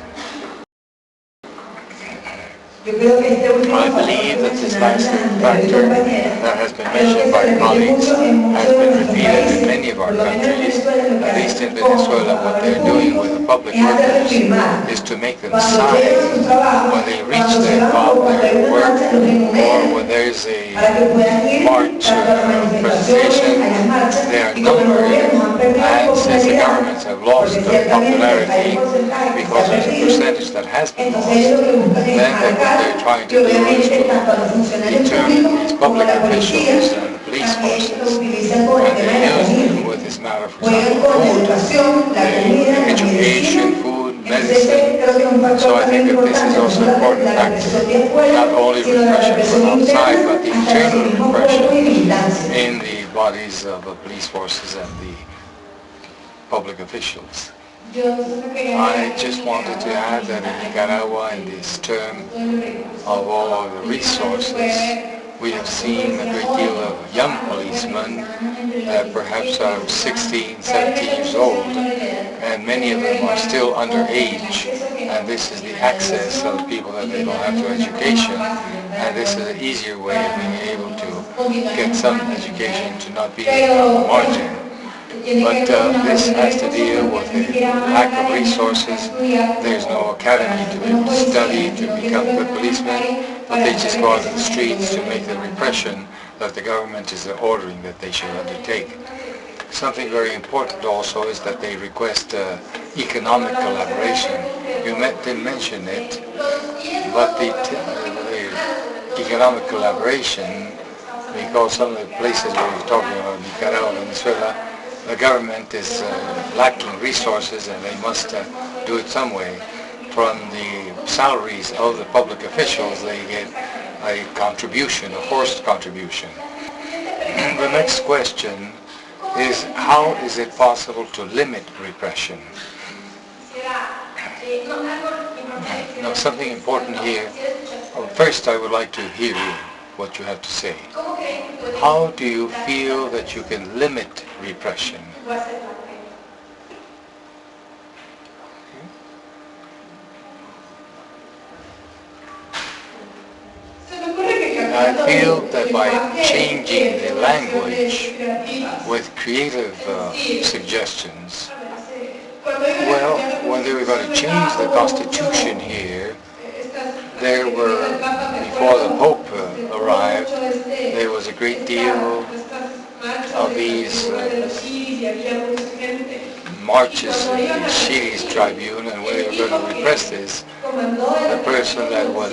I believe that this last factor that has been mentioned by colleagues has been repeated in many of our countries. At least in Venezuela, what they're doing with the public workers is to make them sign when they reach their work, or when there's a march presentation. They are numbered, and since the governments have lost their popularity because there's a percentage that has been lost, then what they're trying to do is to determine these public officials and the police forces, and they use them with this matter, for example, food, education, food, medicine. So I think that this is also an important factor, not only repression from outside, but the internal repression in the bodies of the police forces and the public officials. I just wanted to add that in Nicaragua, in this term of all of the resources, we have seen a great deal of young policemen, perhaps 16, 17 years old, and many of them are still underage. And this is the access of people that they don't have to education, and this is an easier way of being able to get some education, to not be on the margin. But this has to deal with the lack of resources. There's no academy to be able to study to become good policemen, but they just go out in the streets to make the repression that the government is ordering that they should undertake. Something very important also is that they request economic collaboration. You didn't mention it, but the economic collaboration, because some of the places where we're talking about, Nicaragua, Venezuela, the government is lacking resources, and they must do it some way. From the salaries of the public officials, they get a contribution, a forced contribution. The next question is, how is it possible to limit repression? Now, something important here. First, I would like to hear you, what you have to say. How do you feel that you can limit repression? I feel that by changing the language with creative suggestions, well, when they were going to change the Constitution here, there were, before the Pope arrived, there was a great deal of these marches in the Chile's tribune, and when they were going to repress this, the person that was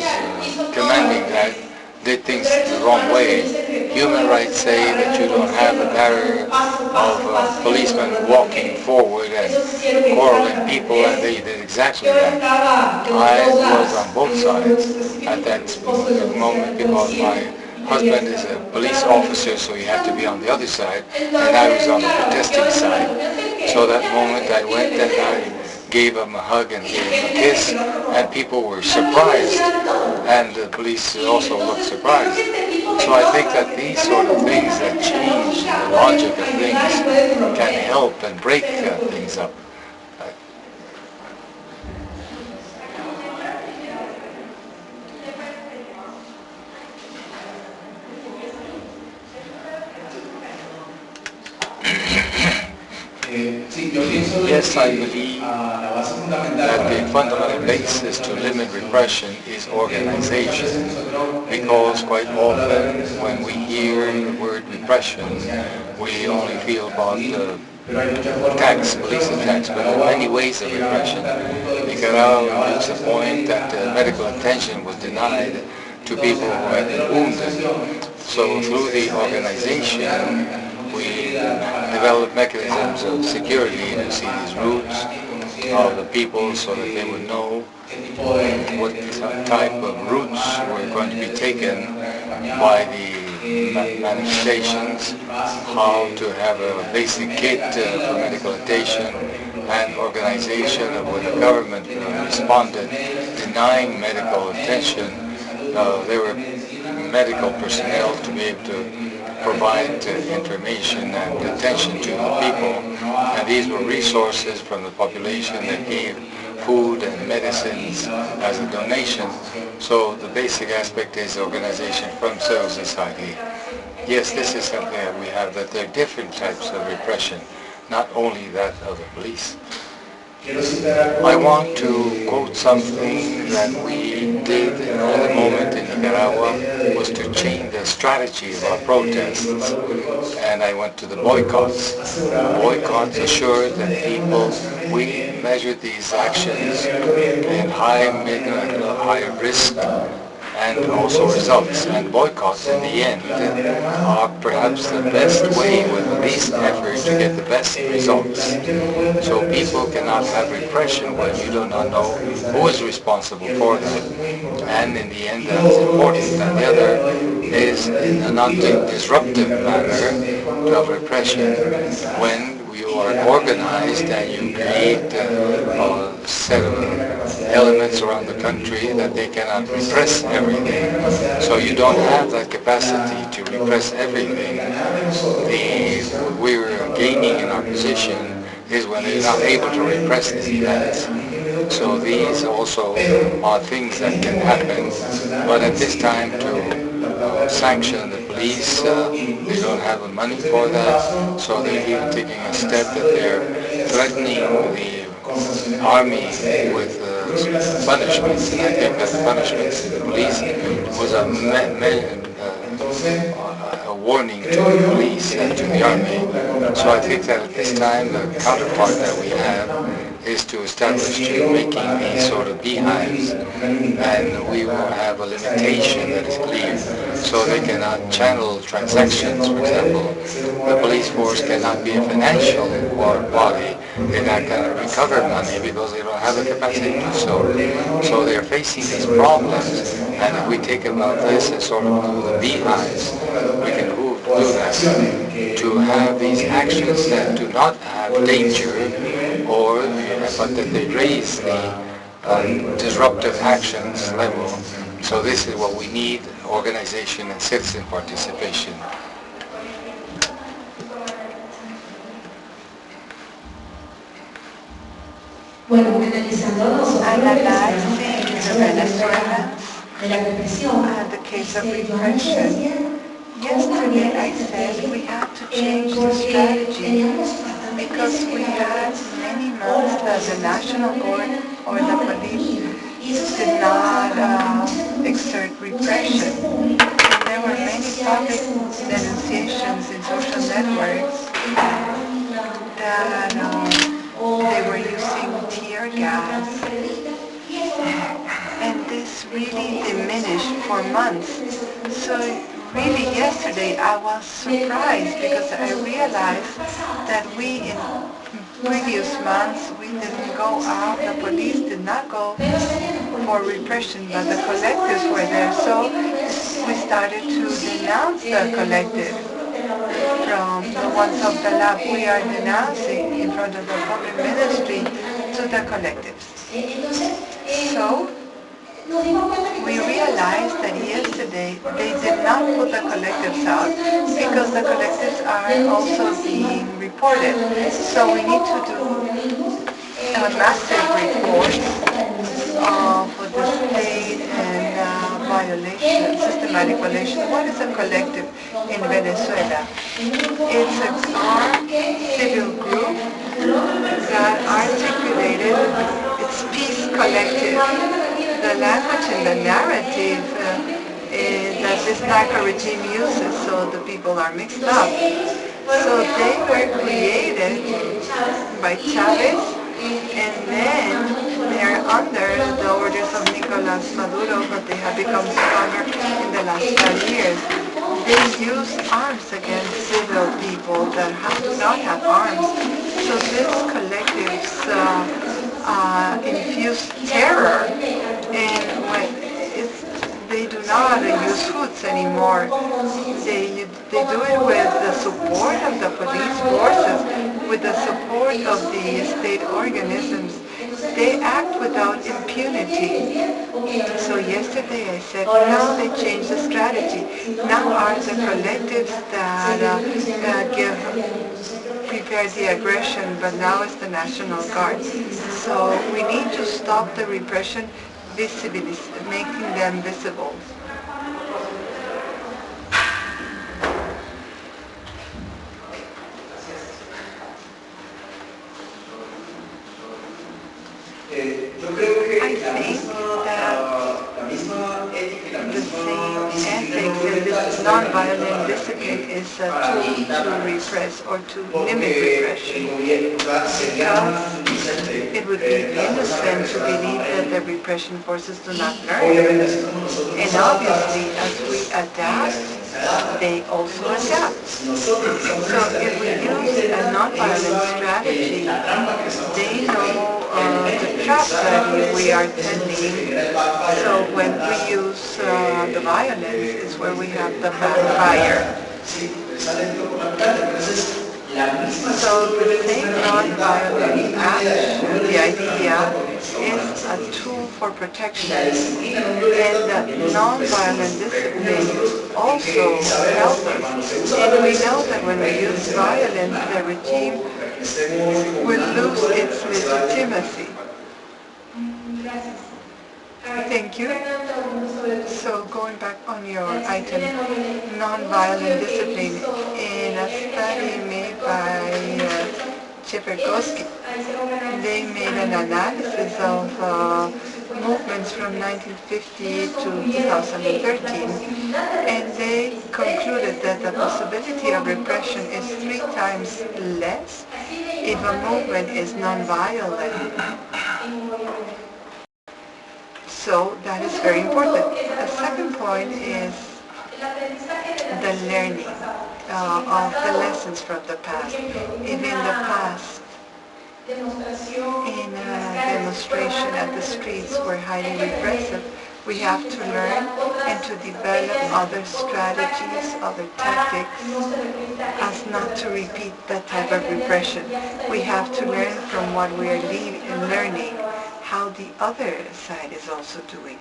commanding that did things the wrong way. Human rights say that you don't have a barrier of policemen walking forward and quarreling people, and they did exactly that. I was on both sides at that moment because my husband is a police officer, so he had to be on the other side, and I was on the protesting side. So that moment I went and I gave him a hug and gave him a kiss, and people were surprised, and the police also looked surprised. So I think that these sort of things that change the logic of things can help and break things up. Yes, I believe that the fundamental basis to limit repression is organization, because quite often when we hear the word repression, we only feel about attacks, police attacks, but there are many ways of repression. Nicaragua reached the point that medical attention was denied to people who had been wounded. So through the organization, we developed mechanisms of security to see these routes of the people so that they would know what type of routes were going to be taken by the manifestations, how to have a basic kit for medical attention and organization of when the government responded denying medical attention. There were medical personnel to be able to provide information and attention to the people. And these were resources from the population that gave food and medicines as a donation. So the basic aspect is organization from civil society. Yes, this is something that we have, that there are different types of repression, not only that of the police. I want to quote something that we did at the moment in Nicaragua, was to change the strategy of our protests. And I went to the boycotts. Boycotts assured that people, we measured these actions in high, mid, and high risk, and also results. And boycotts in the end are perhaps the best way with the least effort to get the best results. So people cannot have repression when you do not know who is responsible for that. And in the end that's important. And the other is in a non-disruptive manner of repression when you are organized and you create a set of elements around the country that they cannot repress everything. So you don't have that capacity to repress everything. What we're gaining in our position is when they're not able to repress these events. So these also are things that can happen, but at this time to sanction the police, they don't have the money for that, so they're even taking a step that they're threatening the army with punishments, and I think that the punishments to the police was a warning to the police and to the army. So I think that at this time the counterpart that we have is to establish to making these sort of beehives, and we will have a limitation that is clear, so they cannot channel transactions. For example, the police force cannot be a financial body. They're not going to recover money because they don't have the capacity to do so. So they're facing these problems, and if we take about this as sort of the beehives, we can do that, to have these actions that do not have danger, or but that they raise the disruptive actions level. So this is what we need, organization and citizen participation. Analyzing Venezuela and the case of repression. Yesterday I said we have to change the strategy because we had many months that the National Guard or the police did not exert repression. And there were many public denunciations in social networks that they were using tear gas. And this really diminished for months. So really yesterday I was surprised because I realized that we in previous months we didn't go out, the police did not go for repression, but the collectives were there. So we started to denounce the collective. From the ones of the lab, we are denouncing in front of the public ministry to the collectives. So we realized that yesterday they did not put the collectives out because the collectives are also being reported. So we need to do a massive report of the state and violation, systematic violation. What is a collective in Venezuela? It's a armed civil group that articulated its peace collective. The language and the narrative that this narco regime uses, so the people are mixed up. So they were created by Chavez, and then they are under the orders of Nicolas Maduro, but they have become stronger in the last 5 years. They use arms against civil people that do not have arms. So these collectives infuse terror, and they do not use foods anymore. They do it with the support of the police forces, with the support of the state organisms. they act without impunity. So yesterday I said, now they changed the strategy. Now are the collectives that prepare the aggression, but now it's the National Guard. So we need to stop the repression, making them visible. I think that the same ethics and this non-violent discipline is a tool to repress or to limit repression, because it would be innocent to believe that the repression forces do not learn. And obviously, as we adapt, they also adapt. So if we use a non-violent strategy, they know the trap that we are tending. So when we use the violence is where we have the backfire. So the same non-violent action, the idea, is a tool for protection. And non-violent discipline also helps us. And we know that when we use violence, the regime will lose its legitimacy. Thank you. So going back on your item, non-violent discipline, in a study made by Cheverkowski, they made an analysis of movements from 1950 to 2013, and they concluded that the possibility of repression is 3 times less if a movement is non-violent. So that is very important. The second point is the learning of the lessons from the past. If in the past, in a demonstration at the streets were highly repressive, we have to learn and to develop other strategies, other tactics, as not to repeat that type of repression. We have to learn from what we are learning, how the other side is also doing.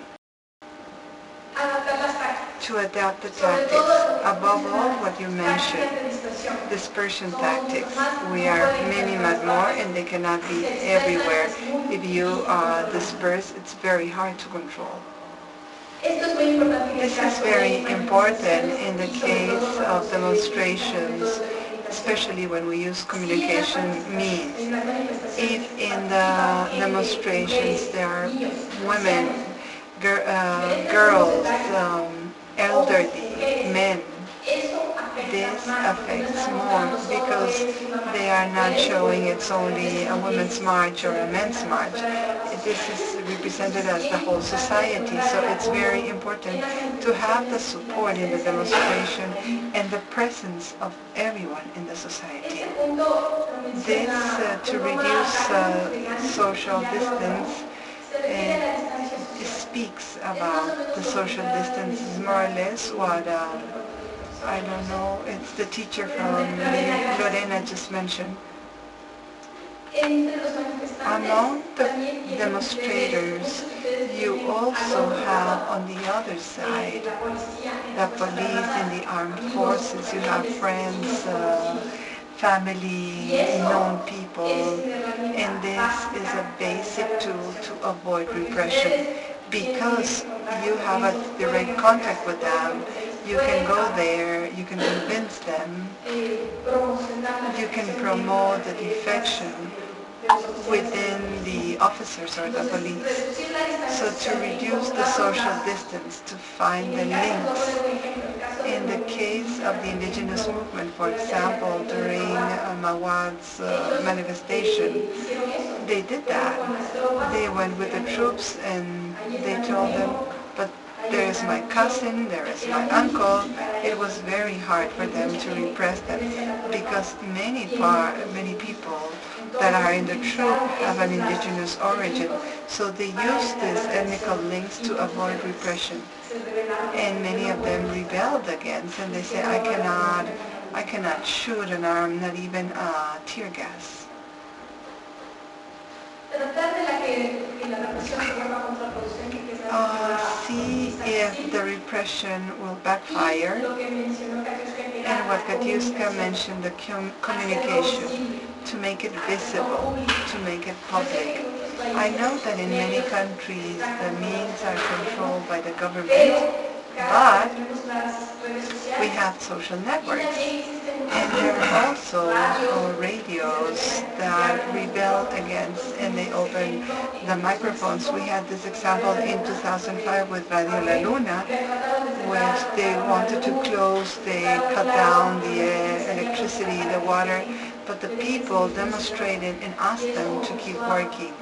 To adapt the tactics. Above all, what you mentioned, dispersion tactics. We are many but more, and they cannot be everywhere. If you disperse, it's very hard to control. This is very important in the case of demonstrations, especially when we use communication means. If in the demonstrations there are women, girls, elderly, men, this affects more because they are not showing it's only a women's march or a men's march. This is represented as the whole society, so it's very important to have the support in the demonstration and the presence of everyone in the society. This to reduce social distance speaks about the social distance is more or less what I don't know, it's the teacher from Lorena just mentioned. Among the demonstrators, you also have on the other side the police and the armed forces. You have friends, family, known people, and this is a basic tool to avoid repression because you have a direct contact with them. You can go there, you can convince them, you can promote the defection within the officers or the police. So to reduce the social distance, to find the links. In the case of the indigenous movement, for example, during Mawad's manifestation, they did that. They went with the troops and they told them, but there is my cousin, there is my uncle. It was very hard for them to repress them because many people that are in the troop have an indigenous origin. So they use these ethnical links to avoid repression. And many of them rebelled against, and they say, I cannot shoot an arm, not even tear gas. See if the repression will backfire, and what Katiuska mentioned, the communication, to make it visible, to make it public. I know that in many countries the means are controlled by the government, but we have social networks. And there are also radios that rebelled against, and they opened the microphones. We had this example in 2005 with Radio La Luna, which they wanted to close, they cut down the electricity, the water, but the people demonstrated and asked them to keep working.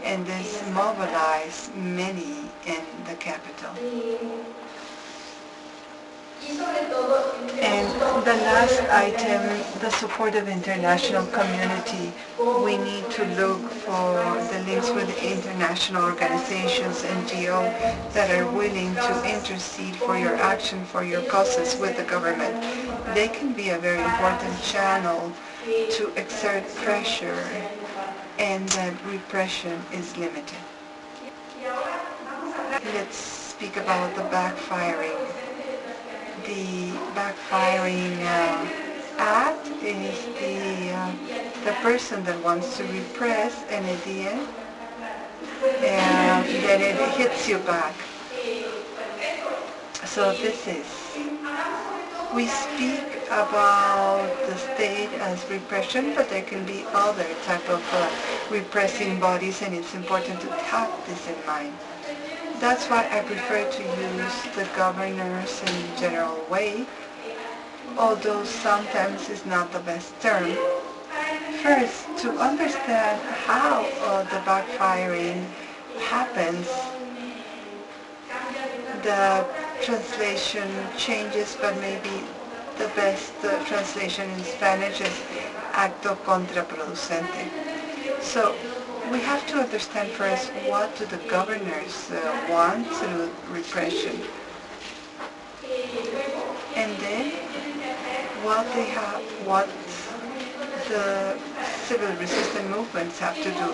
And this mobilized many in the capital. And the last item, the support of international community. We need to look for the links with international organizations, NGO, that are willing to intercede for your action, for your causes with the government. They can be a very important channel to exert pressure, and that repression is limited. Let's speak about the backfiring. The backfiring act is the person that wants to repress, and at the end, then it hits you back. So this is, we speak about the state as repression, but there can be other type of repressing bodies, and it's important to have this in mind. That's why I prefer to use the governors in a general way, although sometimes it's not the best term. First, to understand how the backfiring happens, the translation changes, but maybe the best translation in Spanish is acto contraproducente. So we have to understand first what do the governors want through repression, and then what the civil resistance movements have to do.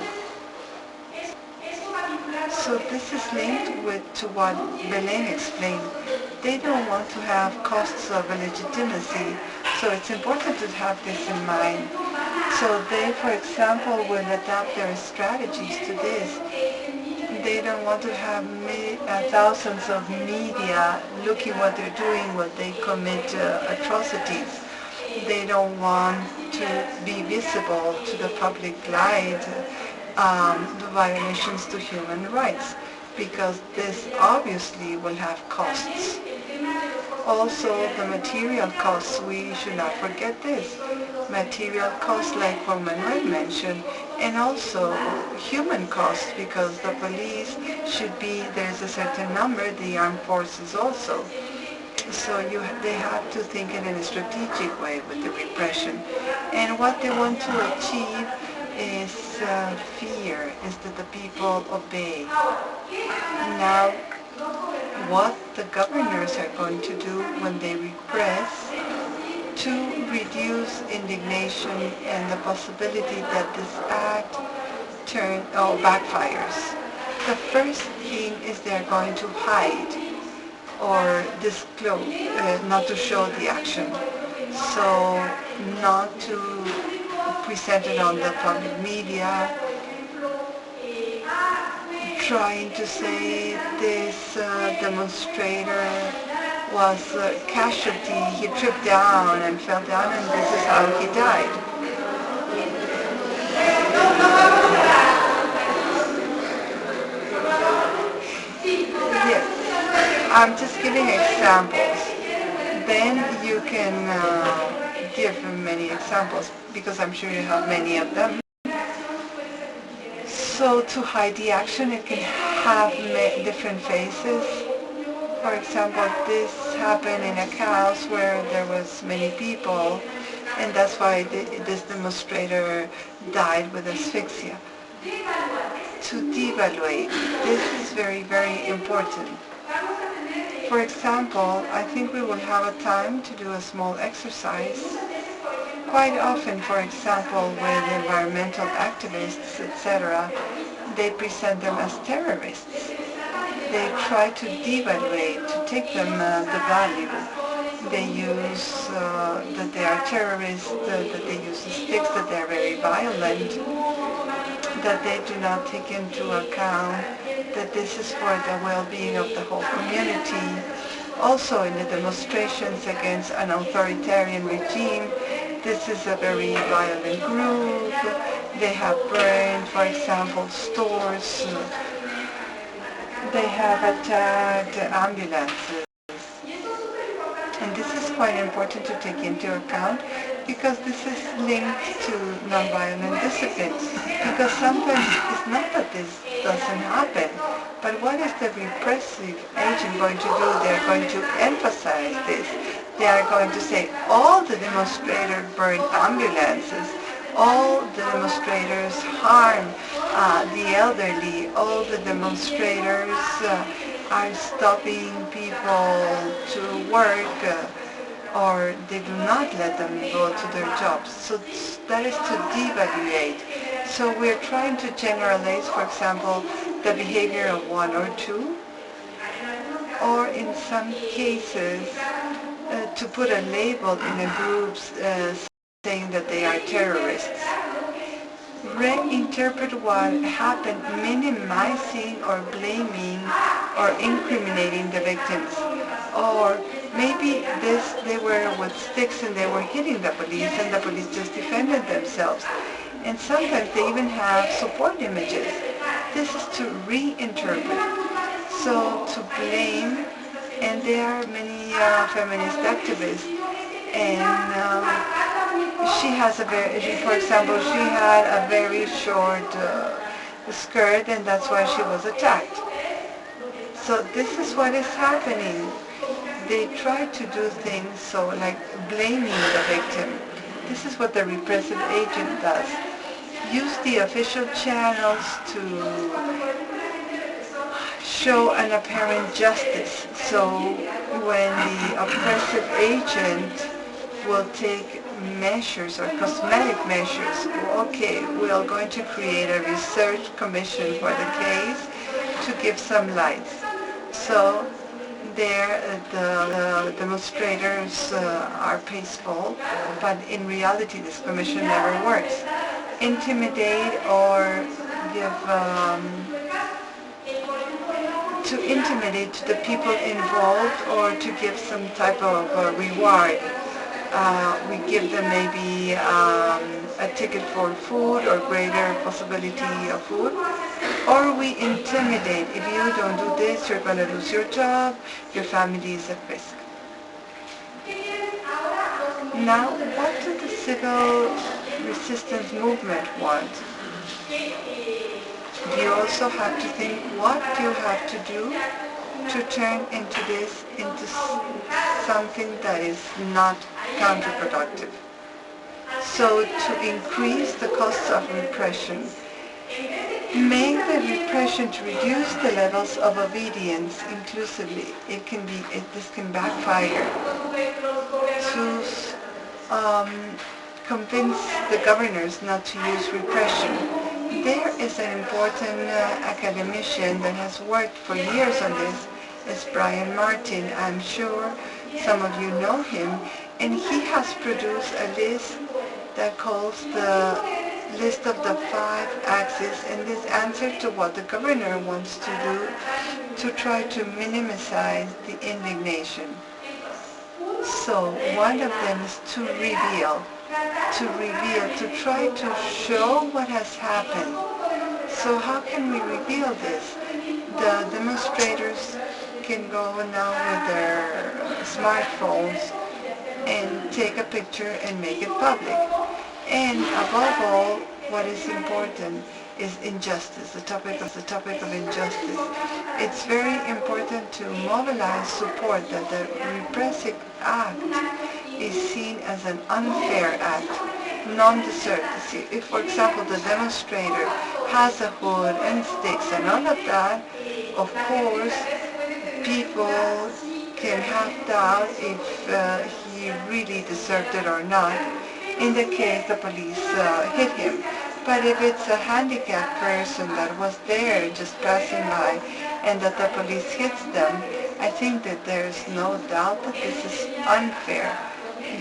So this is linked to what Belén explained. They don't want to have costs of legitimacy, so it's important to have this in mind. So they, for example, will adapt their strategies to this. They don't want to have thousands of media looking what they're doing when they commit atrocities. They don't want to be visible to the public light, the violations to human rights, because this obviously will have costs. Also, the material costs, we should not forget this. Material costs, like what Manuel mentioned, and also human costs, because the police should be, there's a certain number, the armed forces also. So they have to think in a strategic way with the repression. And what they want to achieve is fear, is that the people obey. Now, what the governors are going to do when they repress to reduce indignation and the possibility that this act backfires. The first thing is they're going to hide or disclose, not to show the action. So not to present it on the public media, trying to say this demonstrator was a casualty, he tripped down and fell down, and this is how he died. Yes, I'm just giving examples. Then you can give many examples, because I'm sure you have many of them. So to hide the action, it can have different phases. For example, this happened in a house where there was many people, and that's why this demonstrator died with asphyxia. To devaluate, this is very, very important. For example, I think we will have a time to do a small exercise Quite often, for example, with environmental activists, etc., they present them as terrorists. They try to devaluate, to take them the value. They use that they are terrorists, that they use the sticks, that they're very violent, that they do not take into account that this is for the well-being of the whole community. Also in the demonstrations against an authoritarian regime, this is a very violent group. They have burned, for example, stores. They have attacked ambulances. And this is quite important to take into account because this is linked to nonviolent discipline. Because sometimes it's not that this doesn't happen, but what is the repressive agent going to do? They're going to emphasize this. They are going to say all the demonstrators burn ambulances, all the demonstrators harm the elderly, all the demonstrators are stopping people to work or they do not let them go to their jobs. So that is to devaluate. So we're trying to generalize, for example, the behavior of one or two, or in some cases to put a label in a group saying that they are terrorists. Reinterpret what happened, minimizing or blaming or incriminating the victims. Or maybe they were with sticks and they were hitting the police and the police just defended themselves. And sometimes they even have support images. This is to reinterpret. So to blame, and there are many feminist activists, and she has a very, for example, she had a very short skirt and that's why she was attacked. So this is what is happening. They try to do things so like blaming the victim. This is what the repressive agent does. Use the official channels to show an apparent justice. So when the oppressive agent will take measures or cosmetic measures. Okay, we are going to create a research commission for the case to give some light. So there the demonstrators are peaceful, but in reality this commission never works. Intimidate or give to intimidate the people involved or to give some type of reward. We give them maybe a ticket for food or greater possibility of food. Or we intimidate. If you don't do this, you're going to lose your job, your family is at risk. Now, what do the civil resistance movement want? You also have to think what you have to do to turn into this into something that is not counterproductive. So to increase the costs of repression, make the repression to reduce the levels of obedience inclusively. This can backfire. To convince the governors not to use repression. There is an important academician that has worked for years on this. It's Brian Martin. I'm sure some of you know him. And he has produced a list that calls the list of the 5 axes, and this answer to what the governor wants to do to try to minimize the indignation. So one of them is to reveal, to try to show what has happened. So how can we reveal this? The demonstrators can go now with their smartphones and take a picture and make it public. And above all, what is important is injustice, the topic of injustice. It's very important to mobilize support that the repressive act is seen as an unfair act, non-deserved. If, for example, the demonstrator has a hood and sticks and all of that, of course, people can have doubt if he really deserved it or not. in the case the police hit him. But if it's a handicapped person that was there just passing by and that the police hits them, I think that there's no doubt that this is unfair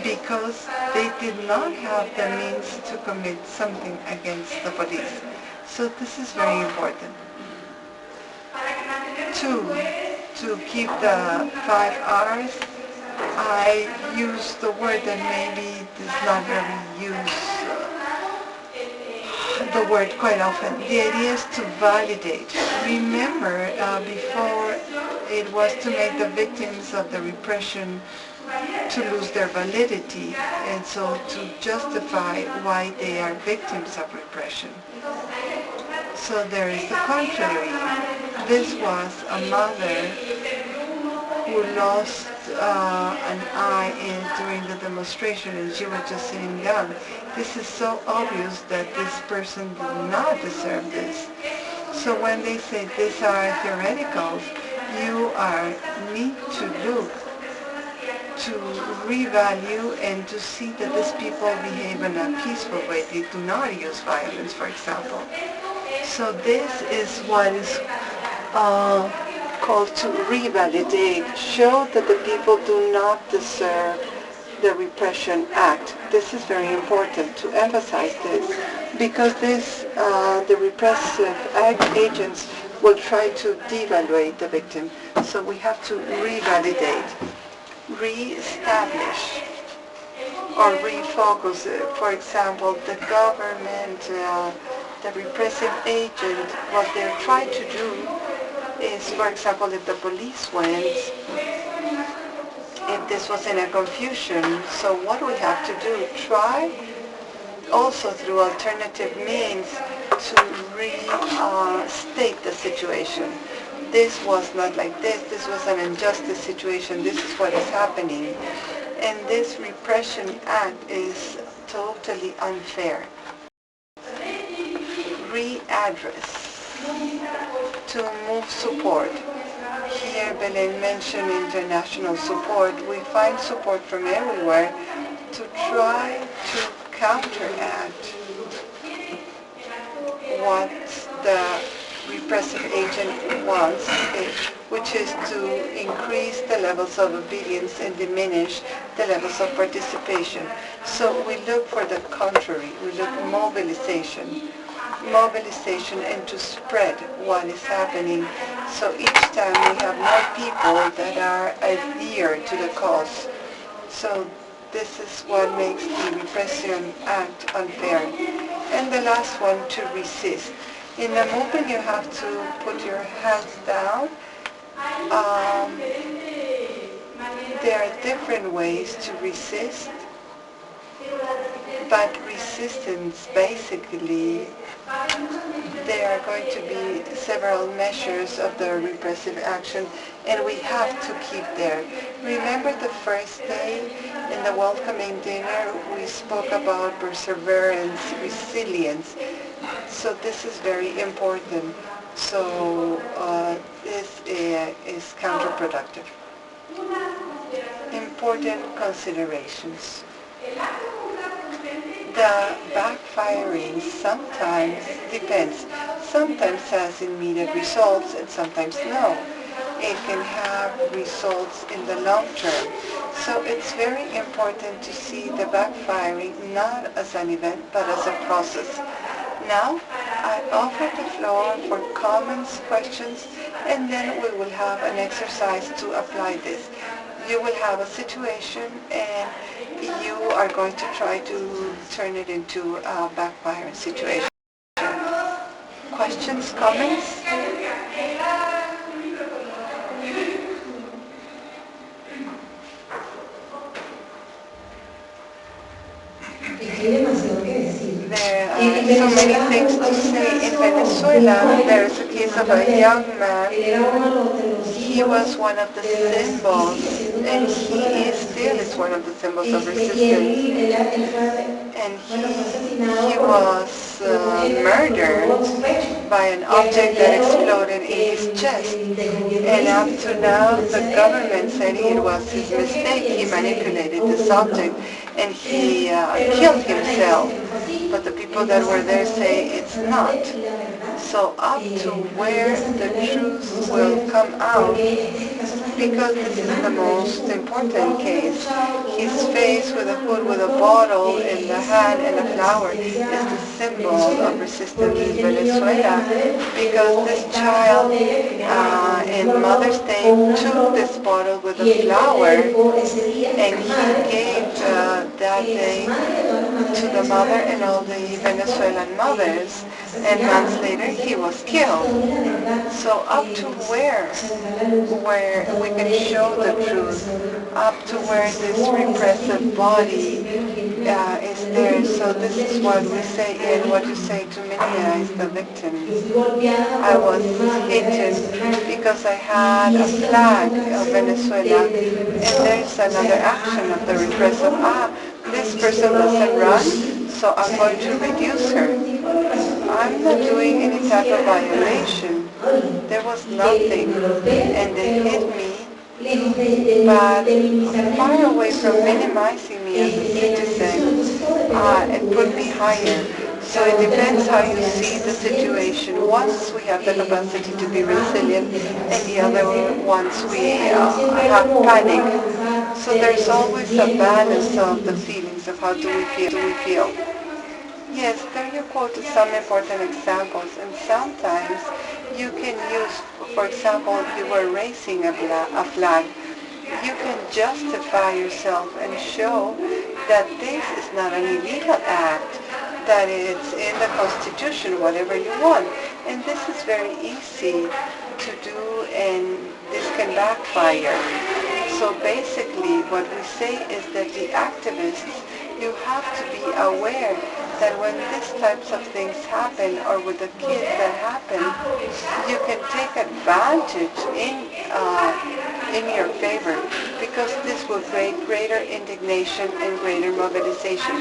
because they did not have the means to commit something against the police. So this is very important. Two, to keep the 5 R's, I use the word that maybe does not really use the word quite often. The idea is to validate. Remember, before it was to make the victims of the repression to lose their validity, and so to justify why they are victims of repression. So there is the contrary. This was a mother who lost an eye during the demonstration, and she was just sitting down. This is so obvious that this person did not deserve this. So when they say these are theoreticals, you need to look to revalue and to see that these people behave in a peaceful way. They do not use violence, for example. So this is what is called to revalidate, show that the people do not deserve the repression act. This is very important to emphasize this because the repressive agents will try to devaluate the victim. So we have to revalidate, re-establish, or refocus it. For example, the government, the repressive agent, what they're trying to do is, for example, if the police went, if this was in a confusion, so what we have to do, try also through alternative means to restate the situation. This was not like this was an injustice situation, this is what is happening. And this repression act is totally unfair. Readdress. To move support. Here Belen mentioned international support. We find support from everywhere to try to counteract what the repressive agent wants, which is to increase the levels of obedience and diminish the levels of participation. So we look for the contrary. We look mobilization and to spread what is happening. So each time we have more people that are adhere to the cause. So this is what makes the repression act unfair. And the last one, to resist. In the movement you have to put your hands down. There are different ways to resist, but resistance basically, there are going to be several measures of the repressive action, and we have to keep there. Remember the first day in the welcoming dinner, we spoke about perseverance, resilience. So this is very important. So this is counterproductive. Important considerations. The backfiring sometimes depends. Sometimes has immediate results and sometimes no. It can have results in the long term. So it's very important to see the backfiring not as an event but as a process. Now, I offer the floor for comments, questions, and then we will have an exercise to apply this. You will have a situation and you are going to try to turn it into a backfiring situation. Questions, comments? There are so many things to say. In Venezuela, there is a case of a young man. He was one of the symbols, and he still is one of the symbols of resistance. And he was murdered by an object that exploded in his chest. And up to now, the government said it was his mistake. He manipulated this object. and he killed himself. But the people that were there say it's not. So up to where the truth will come out, because this is the most important case. He's faced with a hood with a bottle in the hand and a flower is the symbol of resistance in Venezuela, because this child in Mother's Day took this bottle with a flower and he gave that day to the mother and all the Venezuelan mothers, and months later he was killed. So up to where we can show the truth, up to where this repressive body is there. So this is what we say in what you say to minimize the victims. I was hidden because I had a flag of Venezuela, and there's another action of the repressive. This person doesn't run, so I'm going to reduce her. I'm not doing any type of violation. There was nothing, and they hit me, but far away from minimizing me as a citizen, it put me higher. So it depends how you see the situation. Once we have the capacity to be resilient, and the other ones we have panic. So there's always a balance of the feelings of how do we feel. Yes, there you quoted some important examples, and sometimes you can use, for example, if you were raising a flag, you can justify yourself and show that this is not an illegal act, that it's in the Constitution, whatever you want. And this is very easy to do, and this can backfire. So basically what we say is that the activists, you have to be aware that when these types of things happen, or with the kids that happen, you can take advantage in your favor, because this will create greater indignation and greater mobilization.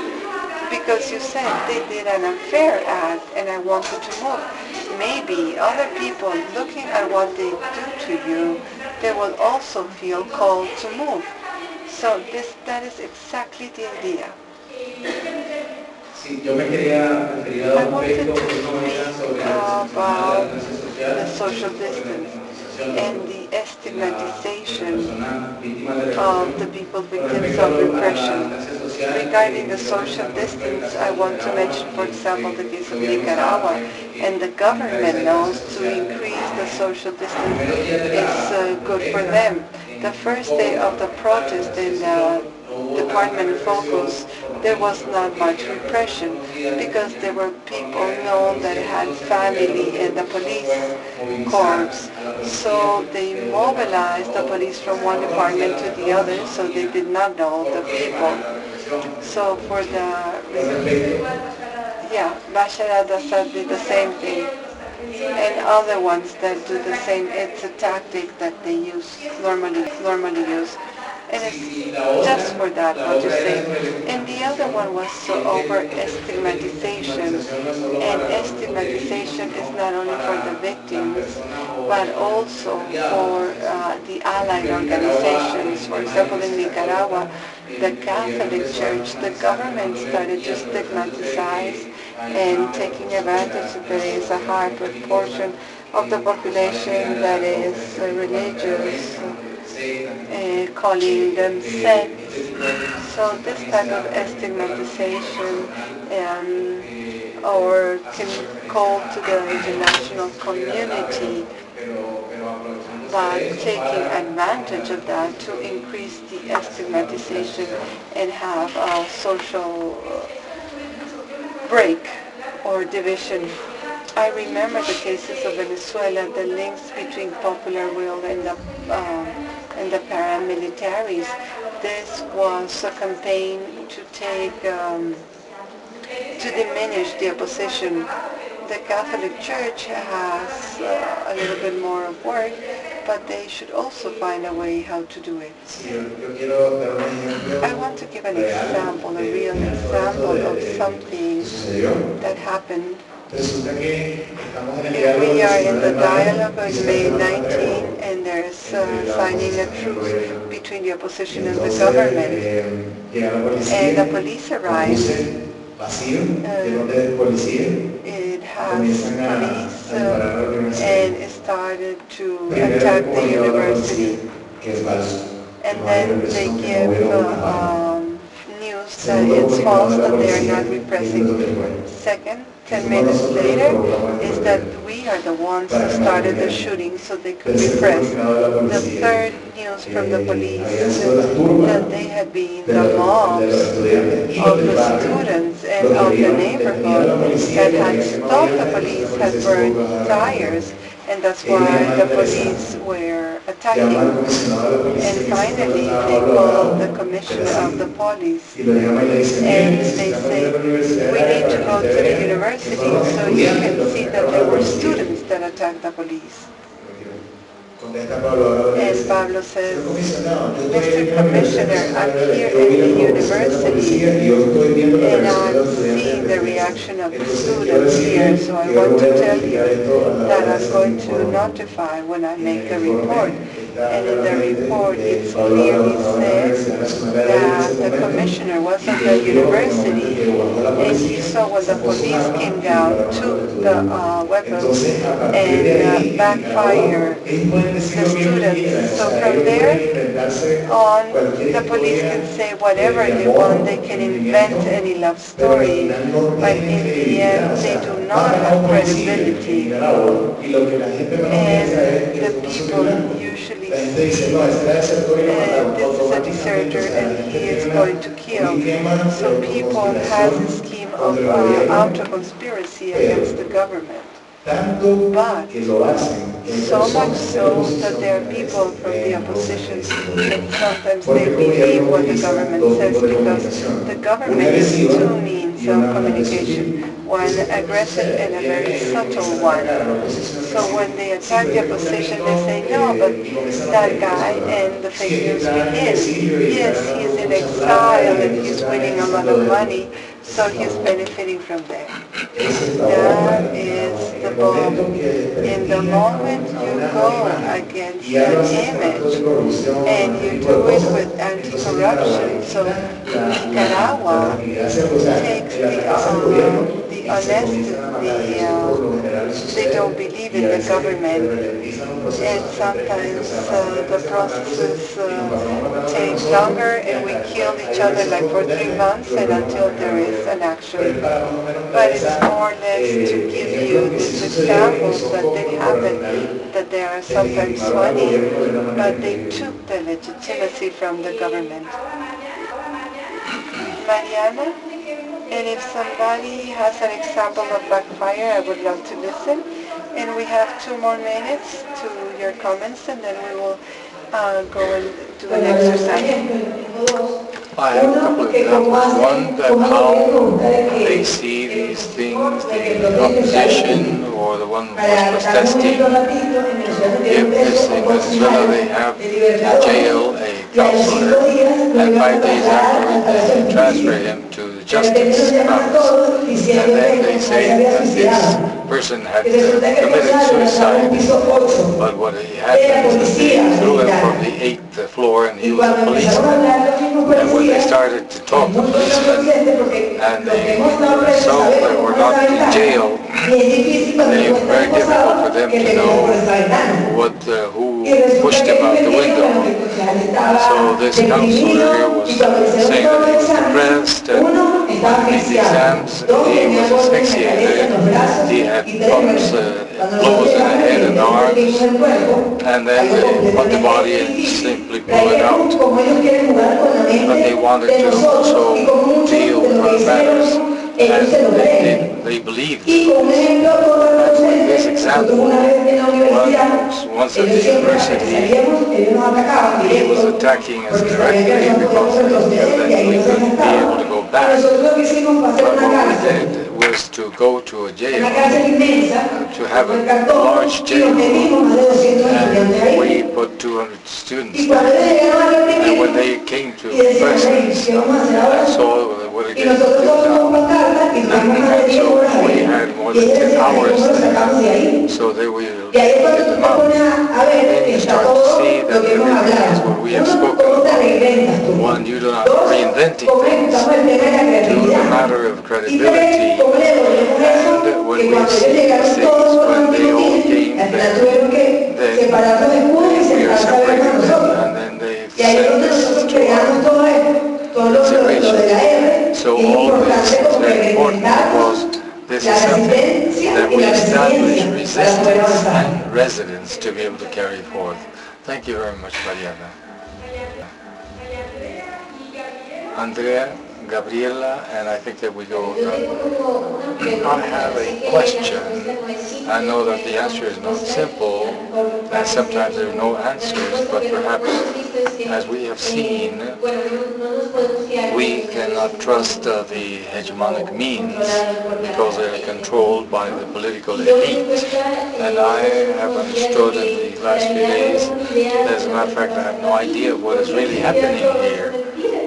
Because you said they did an unfair act and I wanted to move. Maybe other people looking at what they do to you, they will also feel called to move. So that is exactly the idea. Sí, yo me quería referir a I dos wanted aspectos. to Uno era sobre speak la about distancia the social, social distance and the estigmatization of the people victims of repression. Regarding the social distance, I want to mention, for example, the case of Nicaragua, and the government knows to increase the social distance is good for them. The first day of the protest in the department focus, there was not much repression because there were people known that had family in the police corps. So they mobilized the police from one department to the other, so they did not know the people. So for Bashar al-Assad did the same thing. And other ones that do the same, it's a tactic that they normally use. And it's just for that, what you say. And the other one was over stigmatization. And stigmatization is not only for the victims, but also for the allied organizations. For example, in Nicaragua, the Catholic Church, the government started to stigmatize and taking advantage that there is a high proportion of the population that is religious, calling them sects. So this type of stigmatization or can call to the international community by taking advantage of that to increase the stigmatization and have a social break or division. I remember the cases of Venezuela, the links between popular will and the paramilitaries. This was a campaign to diminish the opposition. The Catholic Church has a little bit more of work but they should also find a way how to do it. I want to give an example, a real example of something that happened. Here we are in the dialogue on May 19, and there's signing a truce between the opposition and the government. And the police arrived. It has police and it started to attack the university. And then they give news that it's false, that they are not repressing. Second, 10 minutes later, is that we are the ones who started the shooting so they could repress. The third news from the police is that they had been the mobs of the students and of the neighborhood that had stopped the police, had burned tires, and that's why the police were attacking. And finally, they called the commissioner of the police, and they say, we need to go to the university so you can see that there were students that attacked the police. And Pablo says, Mr. Commissioner, I'm here in the university and I'm seeing the reaction of the students here, so I want to tell you that I'm going to notify when I make the report. And in the report it clearly says that the commissioner was at the university and he saw when the police came down, took the weapons and backfired the students. So from there on, the police can say whatever they want, they can invent any love story, but in the end they do not have credibility. And the people usually say, this is a deserter and he is going to kill. So people have a scheme of auto-conspiracy against the government. But so much so that there are people from the opposition that sometimes they believe what the government says because the government has two means of communication, one aggressive and a very subtle one. So when they attack the opposition, they say, no, but that guy, and the fake news begins. Yes, he's in exile and he's winning a lot of money, so he's benefiting from that. That is the bomb. In the moment you go against an image and you do it with anti-corruption, so Nicaragua takes the honesty, they don't believe in the government, and sometimes the processes take longer and we kill each other like for 3 months and until there is an action. But it's more or less to give you these examples that did happen, that they are sometimes funny, but they took the legitimacy from the government. Mariana? And if somebody has an example of backfire, I would love to listen. And we have 2 more minutes to your comments, and then we will go and do an exercise. I have a couple of examples. One, that how they see these things, the opposition or the one who was protesting. If this in Venezuela they have in jail a counselor, and 5 days afterwards they transfer him to the justice province, and then they say that this person had committed suicide, but what he had done is they threw him from the 8th floor and he was a policeman. And when they started to talk to policemen and they were not in jail, it was very difficult for them to know who pushed him out the window. So this counselor was saying that he was depressed, and when he made the exams he was asphyxiated, he had bumps, blows in the head and arms, and then they put the body and simply blew it out. But they wanted to also deal with other matters, and they believed this example. Once at the university, he was attacking us directly because he eventually couldn't be able to go back. But what we did was to go to a jail, to have a large jail, and we about 200 students. And when they came to presence, I saw what it is to do now. And so we had more than 10 hours there, so they will get them out. Then you start to see that everything is what we have spoken about. One, you do not reinventing things. Two, the matter of credibility. And when we see these things, when they all came there, then we are separating them, and then they send this to our consideration. So all this is very important because this is something that we establish resistance and resilience to be able to carry forth. Thank you very much, Mariana. Andrea, Gabriela, and I think that we go I have a question. I know that the answer is not simple, and sometimes there are no answers, but perhaps, as we have seen, we cannot trust the hegemonic means because they are controlled by the political elite. And I have understood in the last few days, as a matter of fact, I have no idea what is really happening here,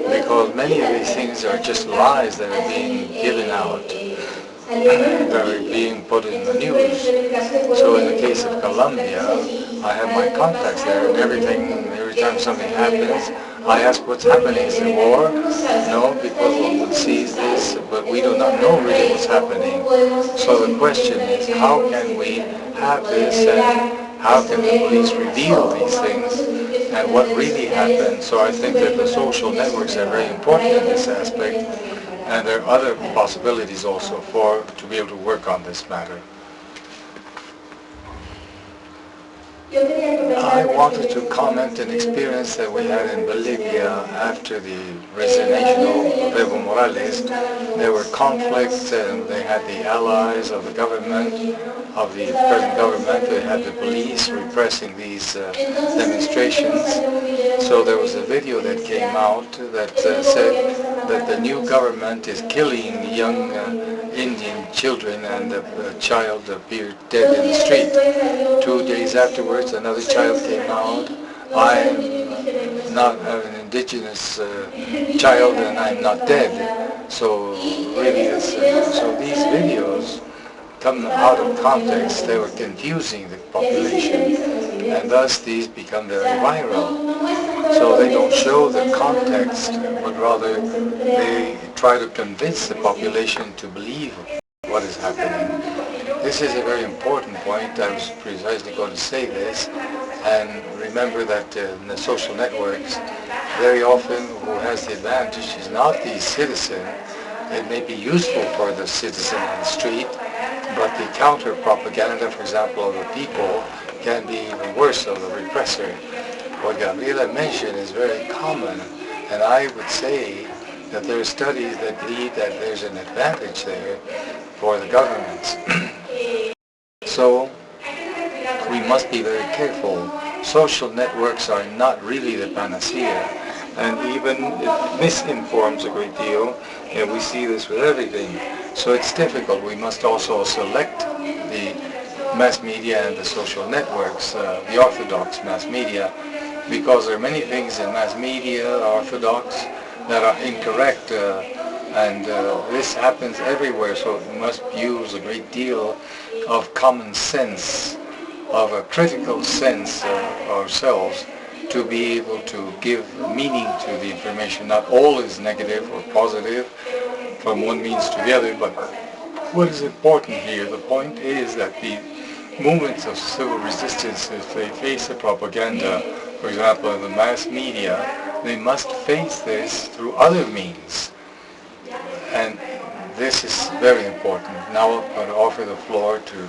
because many of these things are just lies that are being given out, that are being put in the news. So in the case of Colombia, I have my contacts there, and every time something happens, I ask what's happening. Is there war? No, because one sees this, but we do not know really what's happening. So the question is, how can we have this, and how can the police reveal these things, and what really happened? So I think that the social networks are very important in this aspect, and there are other possibilities also to be able to work on this matter. I wanted to comment an experience that we had in Bolivia after the resignation of Evo Morales. There were conflicts, and they had the allies of the government, of the present government. They had the police repressing these demonstrations. So there was a video that came out that said that the new government is killing young Indian children, and a child appeared dead in the street. 2 days afterwards, another child came out. I am not an indigenous child, and I'm not dead. So really, so these videos come out of context. They were confusing the population, and thus these become very viral. So they don't show the context, but rather they try to convince the population to believe what is happening. This is a very important point. I was precisely going to say this. And remember that in the social networks, very often who has the advantage is not the citizen. It may be useful for the citizen on the street, but the counter-propaganda, for example, of the people can be even worse of the repressor. What Gabriela mentioned is very common, and I would say that there are studies that lead that there's an advantage there for the governments. So we must be very careful. Social networks are not really the panacea, and even it misinforms a great deal, and we see this with everything. So it's difficult. We must also select the mass media and the social networks, the orthodox mass media, because there are many things in mass media, orthodox, that are incorrect, and this happens everywhere, so we must use a great deal of common sense, of a critical sense ourselves, to be able to give meaning to the information. Not all is negative or positive from one means to the other, but what is important here, the point is that the movements of civil resistance, if they face the propaganda, for example, in the mass media, they must face this through other means. And this is very important. Now I'm going to offer the floor to...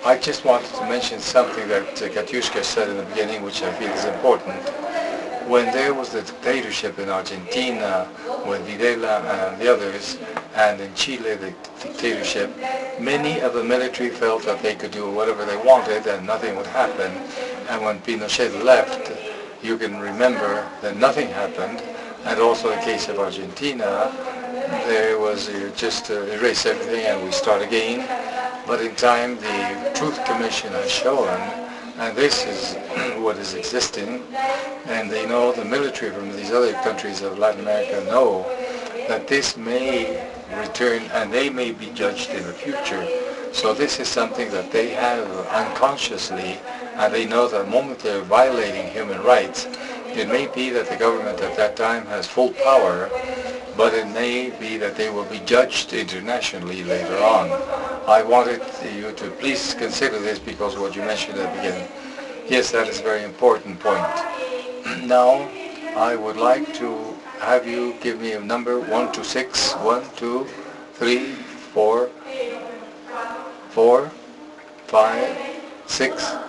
I just wanted to mention something that Katiushka said in the beginning, which I feel is important. When there was the dictatorship in Argentina, with Videla and the others, and in Chile the dictatorship, many of the military felt that they could do whatever they wanted and nothing would happen. And when Pinochet left, you can remember that nothing happened. And also in the case of Argentina, there was just erase everything and we start again. But in time, the Truth Commission has shown And this is what is existing, and they know, the military from these other countries of Latin America know that this may return and they may be judged in the future. So this is something that they have unconsciously, and they know that the moment they're violating human rights, it may be that the government at that time has full power, but it may be that they will be judged internationally later on. I wanted you to please consider this because what you mentioned at the beginning. Yes, that is a very important point. Now, I would like to have you give me a number 1 to 6. 1, 2, 3, 4, 4, 5, 6.